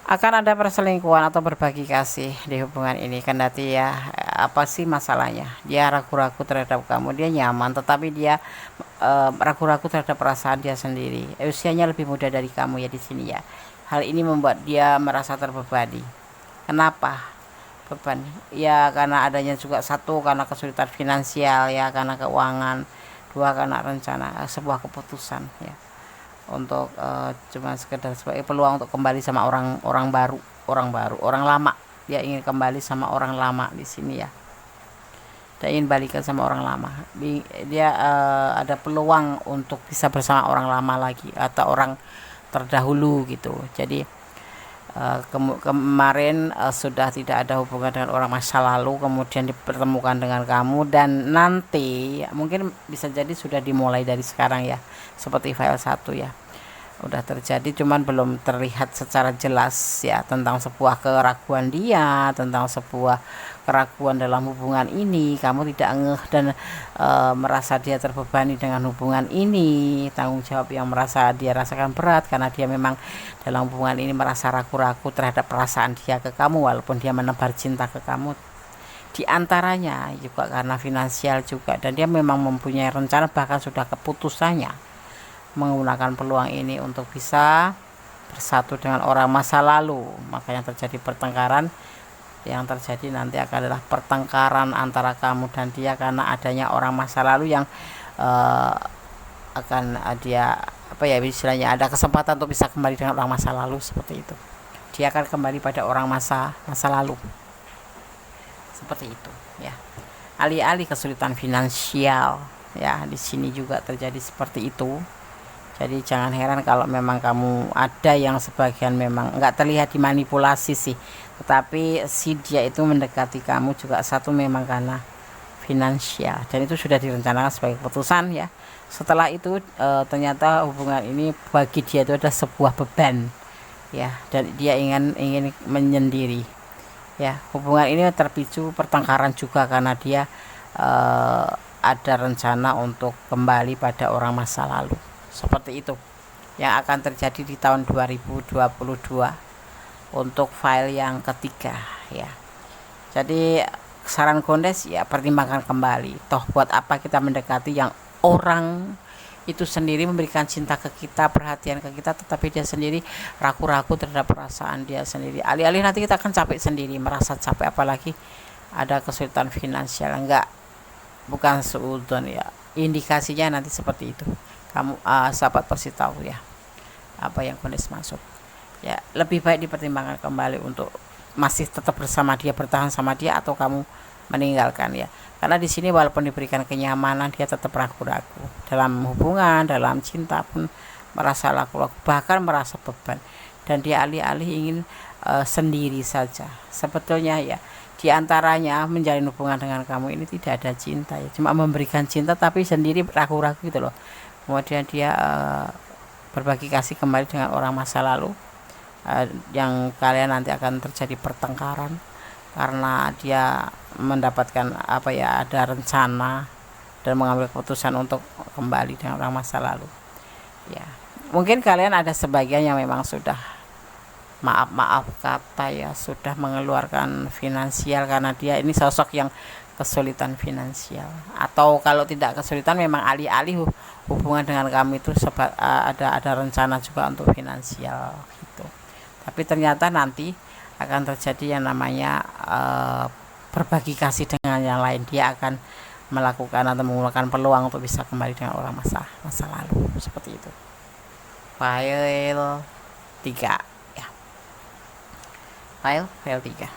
Akan ada perselingkuhan atau berbagi kasih di hubungan ini, kendati ya apa sih masalahnya, dia ragu-ragu terhadap kamu, dia nyaman tetapi dia ragu-ragu terhadap perasaan dia sendiri. Usianya lebih muda dari kamu ya di sini ya. Hal ini membuat dia merasa terbebani. Kenapa beban? Ya karena adanya juga, satu karena kesulitan finansial ya, karena keuangan, dua karena rencana sebuah keputusan ya, untuk cuma sekedar sebagai peluang untuk kembali sama orang baru, orang lama. Dia ingin kembali sama orang lama di sini ya. Dia ingin balikan sama orang lama. Dia ada peluang untuk bisa bersama orang lama lagi atau orang terdahulu gitu. Jadi kemarin sudah tidak ada hubungan dengan orang masa lalu, kemudian dipertemukan dengan kamu, dan nanti mungkin bisa jadi sudah dimulai dari sekarang ya, seperti file 1 ya, udah terjadi cuman belum terlihat secara jelas ya, tentang sebuah keraguan dia, tentang sebuah keraguan dalam hubungan ini. Kamu tidak ngeh dan merasa dia terbebani dengan hubungan ini, tanggung jawab yang merasa dia rasakan berat karena dia memang dalam hubungan ini merasa ragu-ragu terhadap perasaan dia ke kamu walaupun dia menebar cinta ke kamu. Di antaranya juga karena finansial juga, dan dia memang mempunyai rencana, bahkan sudah keputusannya menggunakan peluang ini untuk bisa bersatu dengan orang masa lalu. Makanya terjadi pertengkaran. Yang terjadi nanti adalah pertengkaran antara kamu dan dia karena adanya orang masa lalu yang akan dia apa ya, istilahnya ada kesempatan untuk bisa kembali dengan orang masa lalu, seperti itu. Dia akan kembali pada orang masa lalu, seperti itu ya. Alih-alih kesulitan finansial ya, di sini juga terjadi seperti itu. Jadi jangan heran kalau memang kamu ada yang sebagian memang nggak terlihat dimanipulasi sih, tetapi si dia itu mendekati kamu juga satu memang karena finansial, dan itu sudah direncanakan sebagai keputusan ya. Setelah itu ternyata hubungan ini bagi dia itu ada sebuah beban ya, dan dia ingin menyendiri ya. Hubungan ini terpicu pertengkaran juga karena dia ada rencana untuk kembali pada orang masa lalu. Seperti itu yang akan terjadi di tahun 2022 untuk file yang ketiga ya. Jadi saran Gondes ya, pertimbangkan kembali. Toh buat apa kita mendekati yang orang itu sendiri memberikan cinta ke kita, perhatian ke kita, tetapi dia sendiri ragu-ragu terhadap perasaan dia sendiri. Alih-alih nanti kita akan capek sendiri, merasa capek, apalagi ada kesulitan finansial. Enggak, bukan seudon ya, indikasinya nanti seperti itu. Kamu sahabat pasti tahu ya apa yang Gondes maksud ya. Lebih baik dipertimbangkan kembali untuk masih tetap bersama dia, bertahan sama dia, atau kamu meninggalkan ya. Karena di sini walaupun diberikan kenyamanan, dia tetap ragu-ragu dalam hubungan, dalam cinta pun merasa ragu-ragu, bahkan merasa beban, dan dia alih-alih ingin sendiri saja sebetulnya ya. Di antaranya menjalin hubungan dengan kamu ini tidak ada cinta ya, cuma memberikan cinta tapi sendiri ragu-ragu gitu loh. Kemudian dia berbagi kasih kembali dengan orang masa lalu, yang kalian nanti akan terjadi pertengkaran karena dia mendapatkan apa ya, ada rencana dan mengambil keputusan untuk kembali dengan orang masa lalu ya. Mungkin kalian ada sebagian yang memang sudah maaf kata ya, sudah mengeluarkan finansial karena dia ini sosok yang kesulitan finansial, atau kalau tidak kesulitan memang alih-alih hubungan dengan kamu itu ada rencana juga untuk finansial gitu. Tapi ternyata nanti akan terjadi yang namanya berbagi kasih dengan yang lain, dia akan melakukan atau menggunakan peluang untuk bisa kembali dengan orang masa lalu, seperti itu. File 3 ya. File 3.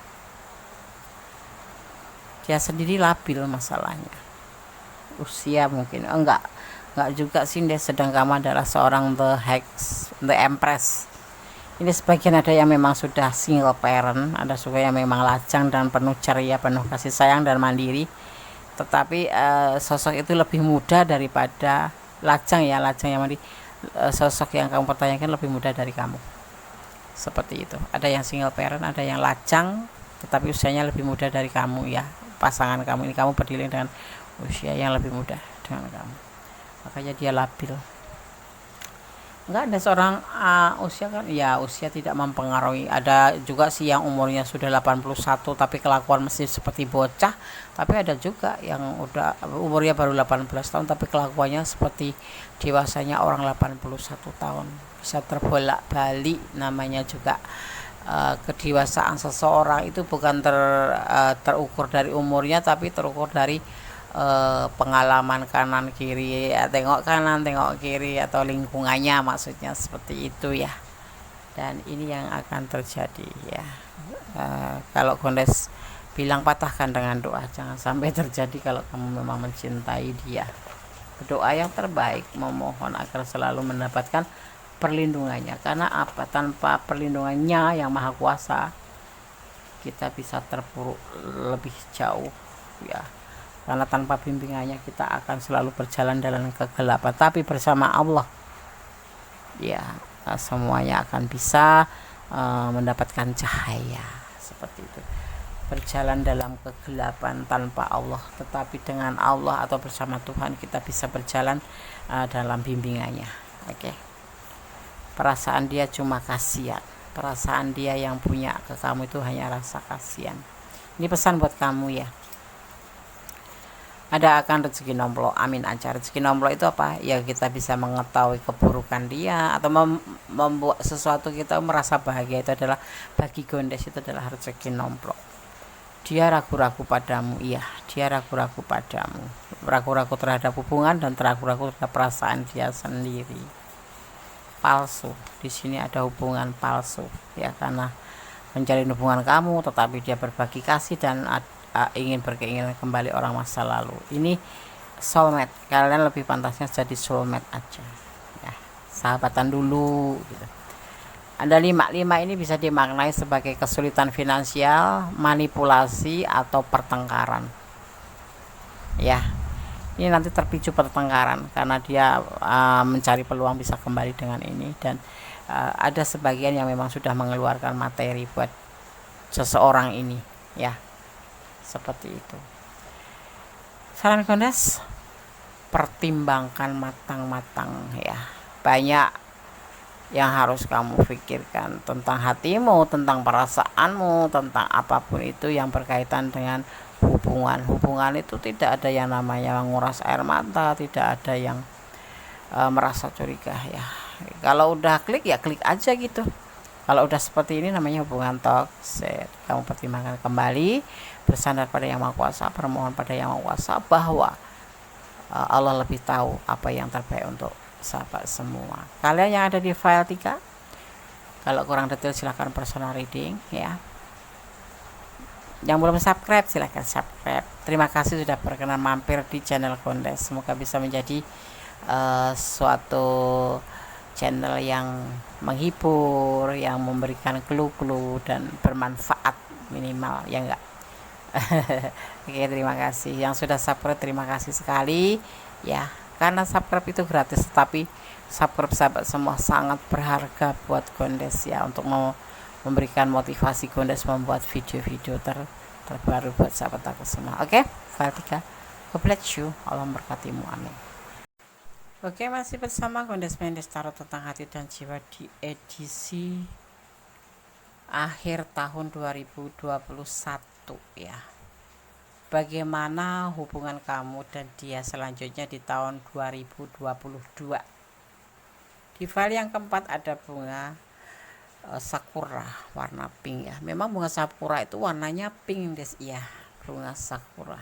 Dia sendiri labil masalahnya. Usia mungkin enggak juga sih, dia sedang kamu adalah seorang the empress. Ini sebagian ada yang memang sudah single parent, ada juga yang memang lajang dan penuh ceria, penuh kasih sayang dan mandiri. Tetapi sosok itu lebih muda daripada lajang yang mandiri. Sosok yang kamu pertanyakan lebih muda dari kamu. Seperti itu. Ada yang single parent, ada yang lajang, tetapi usianya lebih muda dari kamu ya. Pasangan kamu ini, kamu berdiri dengan usia yang lebih muda dengan kamu. Makanya dia labil. Enggak ada seorang usia kan ya, usia tidak mempengaruhi. Ada juga sih yang umurnya sudah 81 tapi kelakuan masih seperti bocah, tapi ada juga yang udah umurnya baru 18 tahun tapi kelakuannya seperti dewasanya orang 81 tahun. Bisa terbolak-balik, namanya juga kedewasaan seseorang itu bukan terukur dari umurnya, tapi terukur dari pengalaman kanan kiri ya, tengok kanan tengok kiri atau lingkungannya, maksudnya seperti itu ya. Dan ini yang akan terjadi ya. Kalau Gondes bilang patahkan dengan doa, jangan sampai terjadi kalau kamu memang mencintai dia. Berdoa yang terbaik, memohon agar selalu mendapatkan perlindungannya, karena apa, tanpa perlindungannya yang maha kuasa kita bisa terpuruk lebih jauh ya. Karena tanpa bimbingannya kita akan selalu berjalan dalam kegelapan, tapi bersama Allah ya semuanya akan bisa mendapatkan cahaya, seperti itu. Berjalan dalam kegelapan tanpa Allah, tetapi dengan Allah atau bersama Tuhan kita bisa berjalan dalam bimbingannya. Oke. Perasaan dia cuma kasihan, perasaan dia yang punya ke kamu itu hanya rasa kasihan. Ini pesan buat kamu ya. Ada akan rezeki nomplok, amin aja. Rezeki nomplok itu apa ya, kita bisa mengetahui keburukan dia atau membuat sesuatu kita merasa bahagia, itu adalah bagi Gondes itu adalah rezeki nomplok. Dia ragu-ragu padamu, iya, dia ragu-ragu padamu, ragu-ragu terhadap hubungan dan ragu-ragu terhadap perasaan dia sendiri. Palsu, di sini ada hubungan palsu ya, karena menjalin hubungan kamu tetapi dia berbagi kasih dan ingin berkeinginan kembali orang masa lalu. Ini soulmate, kalian lebih pantasnya jadi soulmate aja ya, sahabatan dulu gitu. Ada 5 ini bisa dimaknai sebagai kesulitan finansial, manipulasi atau pertengkaran ya. Ini nanti terpicu pertengkaran karena dia mencari peluang bisa kembali dengan ini, dan ada sebagian yang memang sudah mengeluarkan materi buat seseorang ini ya, seperti itu. Saran Gondes, pertimbangkan matang-matang ya. Banyak yang harus kamu pikirkan tentang hatimu, tentang perasaanmu, tentang apapun itu yang berkaitan dengan hubungan itu tidak ada yang namanya menguras air mata, tidak ada yang merasa curiga ya. Kalau udah klik ya klik aja gitu. Kalau udah seperti ini namanya hubungan toksik. Kamu pertimbangkan kembali, bersandar pada Yang Maha Kuasa, permohon pada Yang Maha Kuasa bahwa Allah lebih tahu apa yang terbaik untuk sahabat semua. Kalian yang ada di file 3, kalau kurang detail silahkan personal reading ya. Yang belum subscribe silahkan subscribe. Terima kasih sudah berkenan mampir di channel Gondes. Semoga bisa menjadi suatu channel yang menghibur, yang memberikan clue-clue dan bermanfaat minimal ya enggak. Oke, terima kasih yang sudah subscribe, terima kasih sekali ya, karena subscribe itu gratis, tetapi subscribe sahabat semua sangat berharga buat Gondes ya, untuk memberikan motivasi Gondes membuat video-video terbaru buat sahabat aku semua. Oke, file 3. God bless you, Allah memberkatimu, amin. Oke, masih bersama Gondes Mendes Tarot tentang hati dan jiwa di edisi akhir tahun 2021 ya. Bagaimana hubungan kamu dan dia selanjutnya di tahun 2022? Di file yang keempat ada bunga sakura warna pink ya. Memang bunga sakura itu warnanya pink des ya. bunga sakura.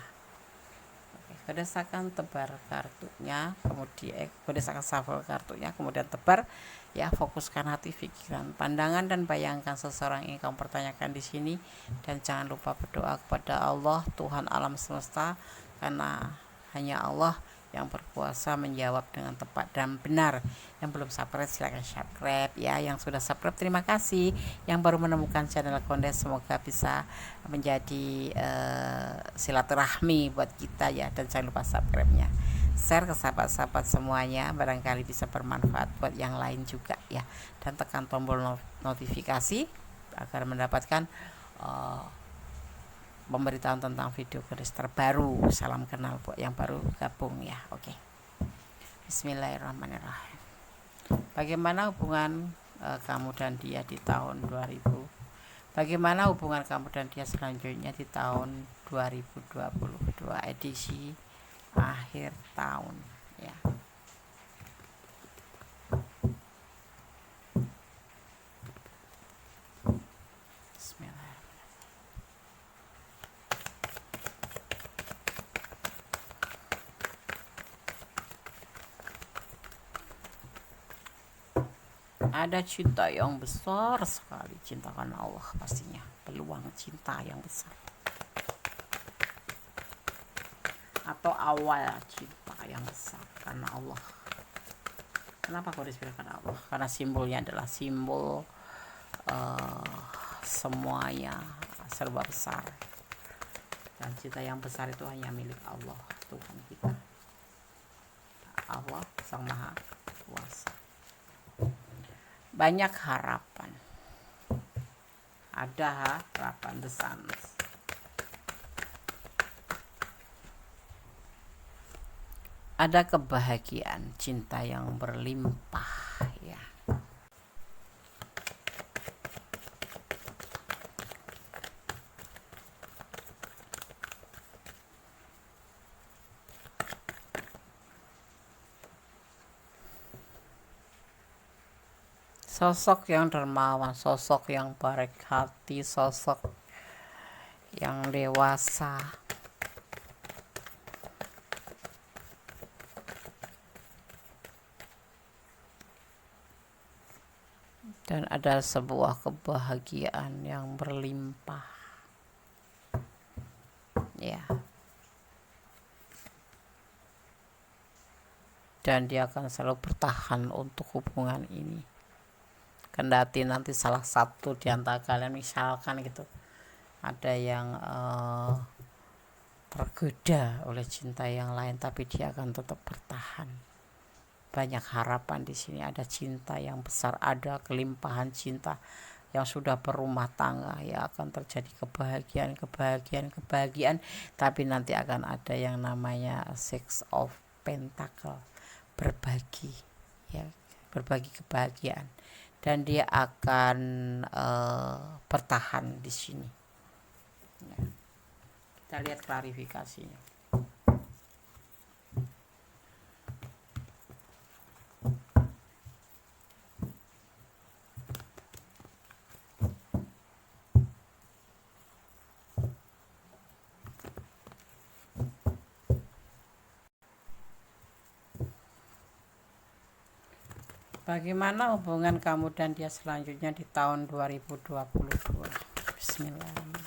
Godesakan tebar kartunya, kemudian godesakan shuffle kartunya, kemudian tebar ya. Fokuskan hati, pikiran, pandangan, dan bayangkan seseorang yang kamu pertanyakan di sini. Dan jangan lupa berdoa kepada Allah, Tuhan alam semesta, karena hanya Allah yang berkuasa menjawab dengan tepat dan benar. Yang belum subscribe silahkan subscribe ya. Yang sudah subscribe terima kasih. Yang baru menemukan channel Kondes semoga bisa menjadi silaturahmi buat kita ya. Dan jangan lupa subscribe-nya, share ke sahabat-sahabat semuanya, barangkali bisa bermanfaat buat yang lain juga ya. Dan tekan tombol notifikasi agar mendapatkan pemberitahuan tentang video Kondes terbaru. Salam kenal buat yang baru gabung ya. Oke. Bismillahirrahmanirrahim. Bagaimana hubungan kamu dan dia di tahun 2000? Bagaimana hubungan kamu dan dia selanjutnya di tahun 2022 edisi akhir tahun ya. Ada cinta yang besar sekali, cinta karena Allah pastinya, peluang cinta yang besar atau awal cinta yang besar karena Allah. Kenapa kau disebut karena Allah? Karena simbolnya adalah simbol semuanya serba besar, dan cinta yang besar itu hanya milik Allah, Tuhan kita, Allah Sang Maha Kuasa. Banyak harapan, ada harapan besar, ada kebahagiaan, cinta yang berlimpah ya. Sosok yang dermawan, sosok yang baik hati, sosok yang dewasa, dan ada sebuah kebahagiaan yang berlimpah ya. Dan dia akan selalu bertahan untuk hubungan ini. Kendati nanti salah satu di antara kalian misalkan gitu ada yang tergoda oleh cinta yang lain, tapi dia akan tetap bertahan. Banyak harapan di sini, ada cinta yang besar, ada kelimpahan cinta yang sudah berumah tangga ya, akan terjadi kebahagiaan, tapi nanti akan ada yang namanya Six of Pentacle, berbagi ya, berbagi kebahagiaan, dan dia akan bertahan di sini ya. Kita lihat klarifikasinya. Bagaimana hubungan kamu dan dia selanjutnya di tahun 2022? Bismillahirrahmanirrahim.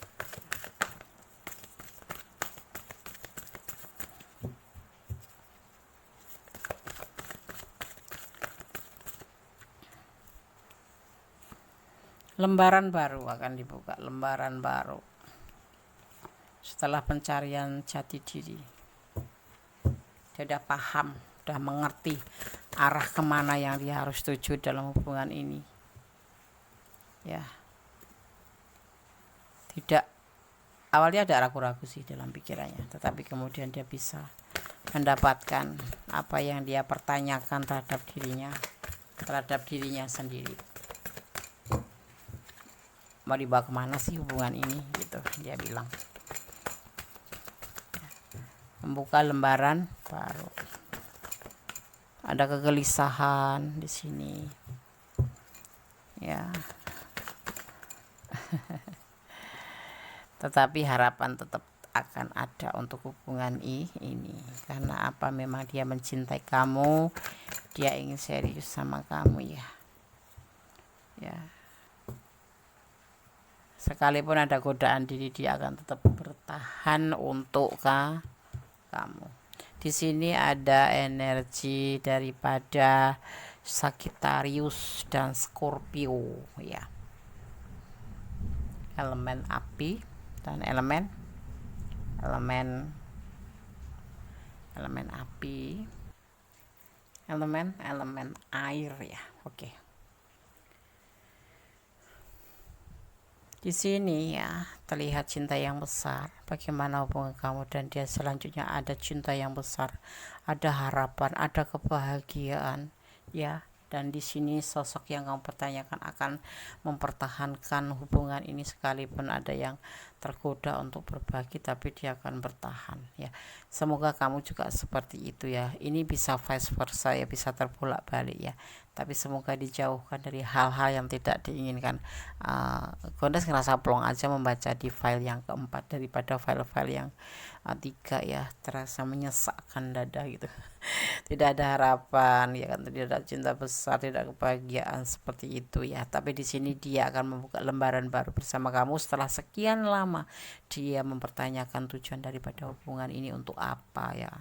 Lembaran baru akan dibuka, lembaran baru setelah pencarian jati diri. Dia udah paham, udah mengerti arah kemana yang dia harus tuju dalam hubungan ini ya. Tidak, awalnya ada ragu-ragu sih dalam pikirannya, tetapi kemudian dia bisa mendapatkan apa yang dia pertanyakan terhadap dirinya sendiri. Mau dibawa kemana sih hubungan ini gitu, dia bilang. Membuka lembaran baru. Ada kegelisahan di sini ya. Tetapi harapan tetap akan ada untuk hubungan ini. Karena apa, memang dia mencintai kamu, dia ingin serius sama kamu ya. Ya, sekalipun ada godaan diri, dia akan tetap bertahan untuk kamu. Di sini ada energi daripada Sagittarius dan Scorpio ya. Elemen api dan elemen api, elemen air ya. Oke. Di sini ya terlihat cinta yang besar. Bagaimana hubungan kamu dan dia selanjutnya, ada cinta yang besar, ada harapan, ada kebahagiaan ya. Dan di sini sosok yang kamu pertanyakan akan mempertahankan hubungan ini, sekalipun ada yang tergoda untuk berbagi, tapi dia akan bertahan ya. Semoga kamu juga seperti itu ya. Ini bisa vice versa ya, bisa terbolak balik ya. Tapi semoga dijauhkan dari hal-hal yang tidak diinginkan. Gondes ngerasa plong aja membaca di file yang keempat daripada file-file yang tiga ya, terasa menyesakkan dada gitu. Tidak ada harapan ya kan, tidak ada cinta besar, tidak kebahagiaan seperti itu ya. Tapi di sini dia akan membuka lembaran baru bersama kamu setelah sekian lama dia mempertanyakan tujuan daripada hubungan ini untuk apa ya.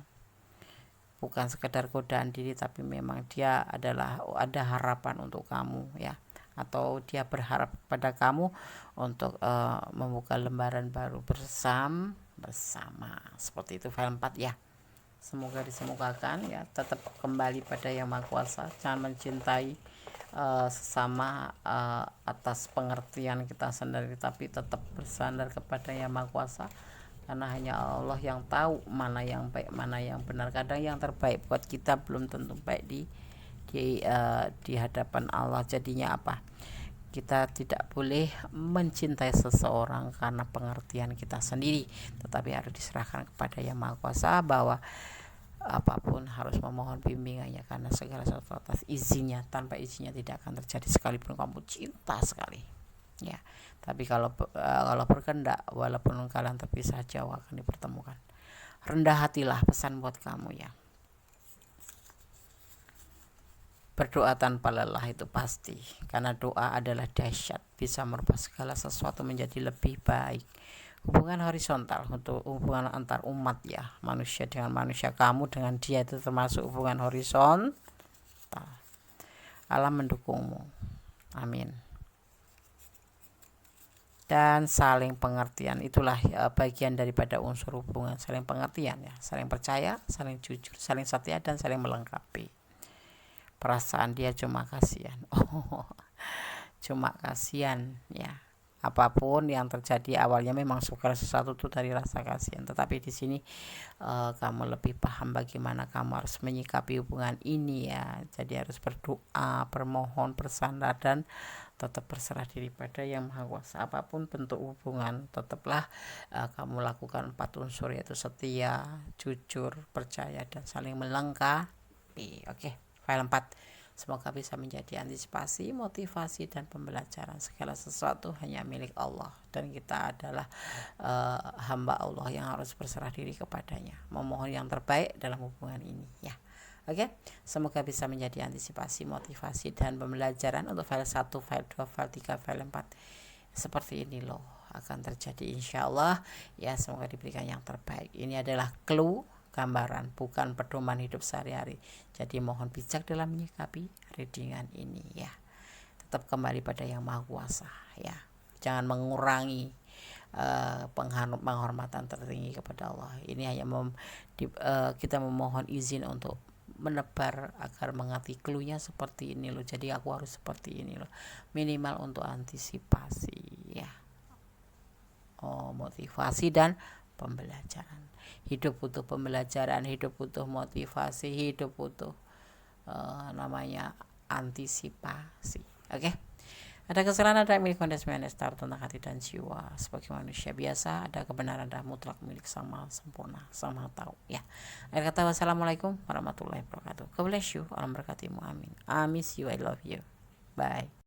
Bukan sekedar godaan diri, tapi memang dia ada harapan untuk kamu ya, atau dia berharap pada kamu untuk membuka lembaran baru bersama seperti itu. File 4 ya. Semoga disemogakan ya, tetap kembali pada Yang Maha Kuasa. Jangan mencintai sesama atas pengertian kita sendiri, tapi tetap bersandar kepada Yang Maha Kuasa, karena hanya Allah yang tahu mana yang baik, mana yang benar. Kadang yang terbaik buat kita belum tentu baik di hadapan Allah. Jadinya apa, kita tidak boleh mencintai seseorang karena pengertian kita sendiri, tetapi harus diserahkan kepada Yang Maha Kuasa, bahwa apapun harus memohon bimbingannya, karena segala sesuatu atas izinnya. Tanpa izinnya tidak akan terjadi, sekalipun kamu cinta sekali ya. Tapi kalau berkehendak, walaupun kalian terpisah jauh, akan dipertemukan. Rendah hatilah, pesan buat kamu ya. Berdoa tanpa lelah itu pasti, karena doa adalah dahsyat, bisa merubah segala sesuatu menjadi lebih baik. Hubungan horizontal untuk hubungan antar umat ya, manusia dengan manusia, kamu dengan dia, itu termasuk hubungan horizontal. Allah mendukungmu, amin. Dan saling pengertian, itulah bagian daripada unsur hubungan. Saling pengertian ya, saling percaya, saling jujur, saling setia, dan saling melengkapi. Perasaan dia cuma kasihan, cuma kasihan ya. Apapun yang terjadi, awalnya memang segala sesuatu itu dari rasa kasihan, tetapi di sini kamu lebih paham bagaimana kamu harus menyikapi hubungan ini ya. Jadi harus berdoa, bermohon, bersandar, dan tetap berserah diri pada Yang Maha Kuasa. Apapun bentuk hubungan, tetaplah kamu lakukan 4 unsur, yaitu setia, jujur, percaya, dan saling melengkapi. Oke, file 4. Semoga bisa menjadi antisipasi, motivasi, dan pembelajaran. Segala sesuatu hanya milik Allah, dan kita adalah hamba Allah yang harus berserah diri kepadanya, memohon yang terbaik dalam hubungan ini ya. Oke, semoga bisa menjadi antisipasi, motivasi, dan pembelajaran untuk file 1, file 2, file 3, file 4. Seperti ini loh akan terjadi insya Allah ya. Semoga diberikan yang terbaik. Ini adalah clue, gambaran, bukan pedoman hidup sehari-hari. Jadi mohon bijak dalam menyikapi readingan ini ya. Tetap kembali pada Yang Maha Kuasa ya. Jangan mengurangi penghormatan tertinggi kepada Allah. Ini hanya kita memohon izin untuk menebar agar mengerti clue-nya seperti ini loh. Jadi aku harus seperti ini loh, minimal untuk antisipasi ya. Motivasi dan pembelajaran. Hidup butuh pembelajaran, hidup butuh motivasi, hidup butuh namanya antisipasi. Oke. Ada kesalahan, ada milik Star tentang hati dan jiwa. Sebagai manusia biasa, ada kebenaran dan mutlak milik Sama sempurna, Sama tahu ya. Akhir kata, wassalamualaikum warahmatullahi wabarakatuh. God bless you, Allah berkatimu, amin. I miss you, I love you. Bye.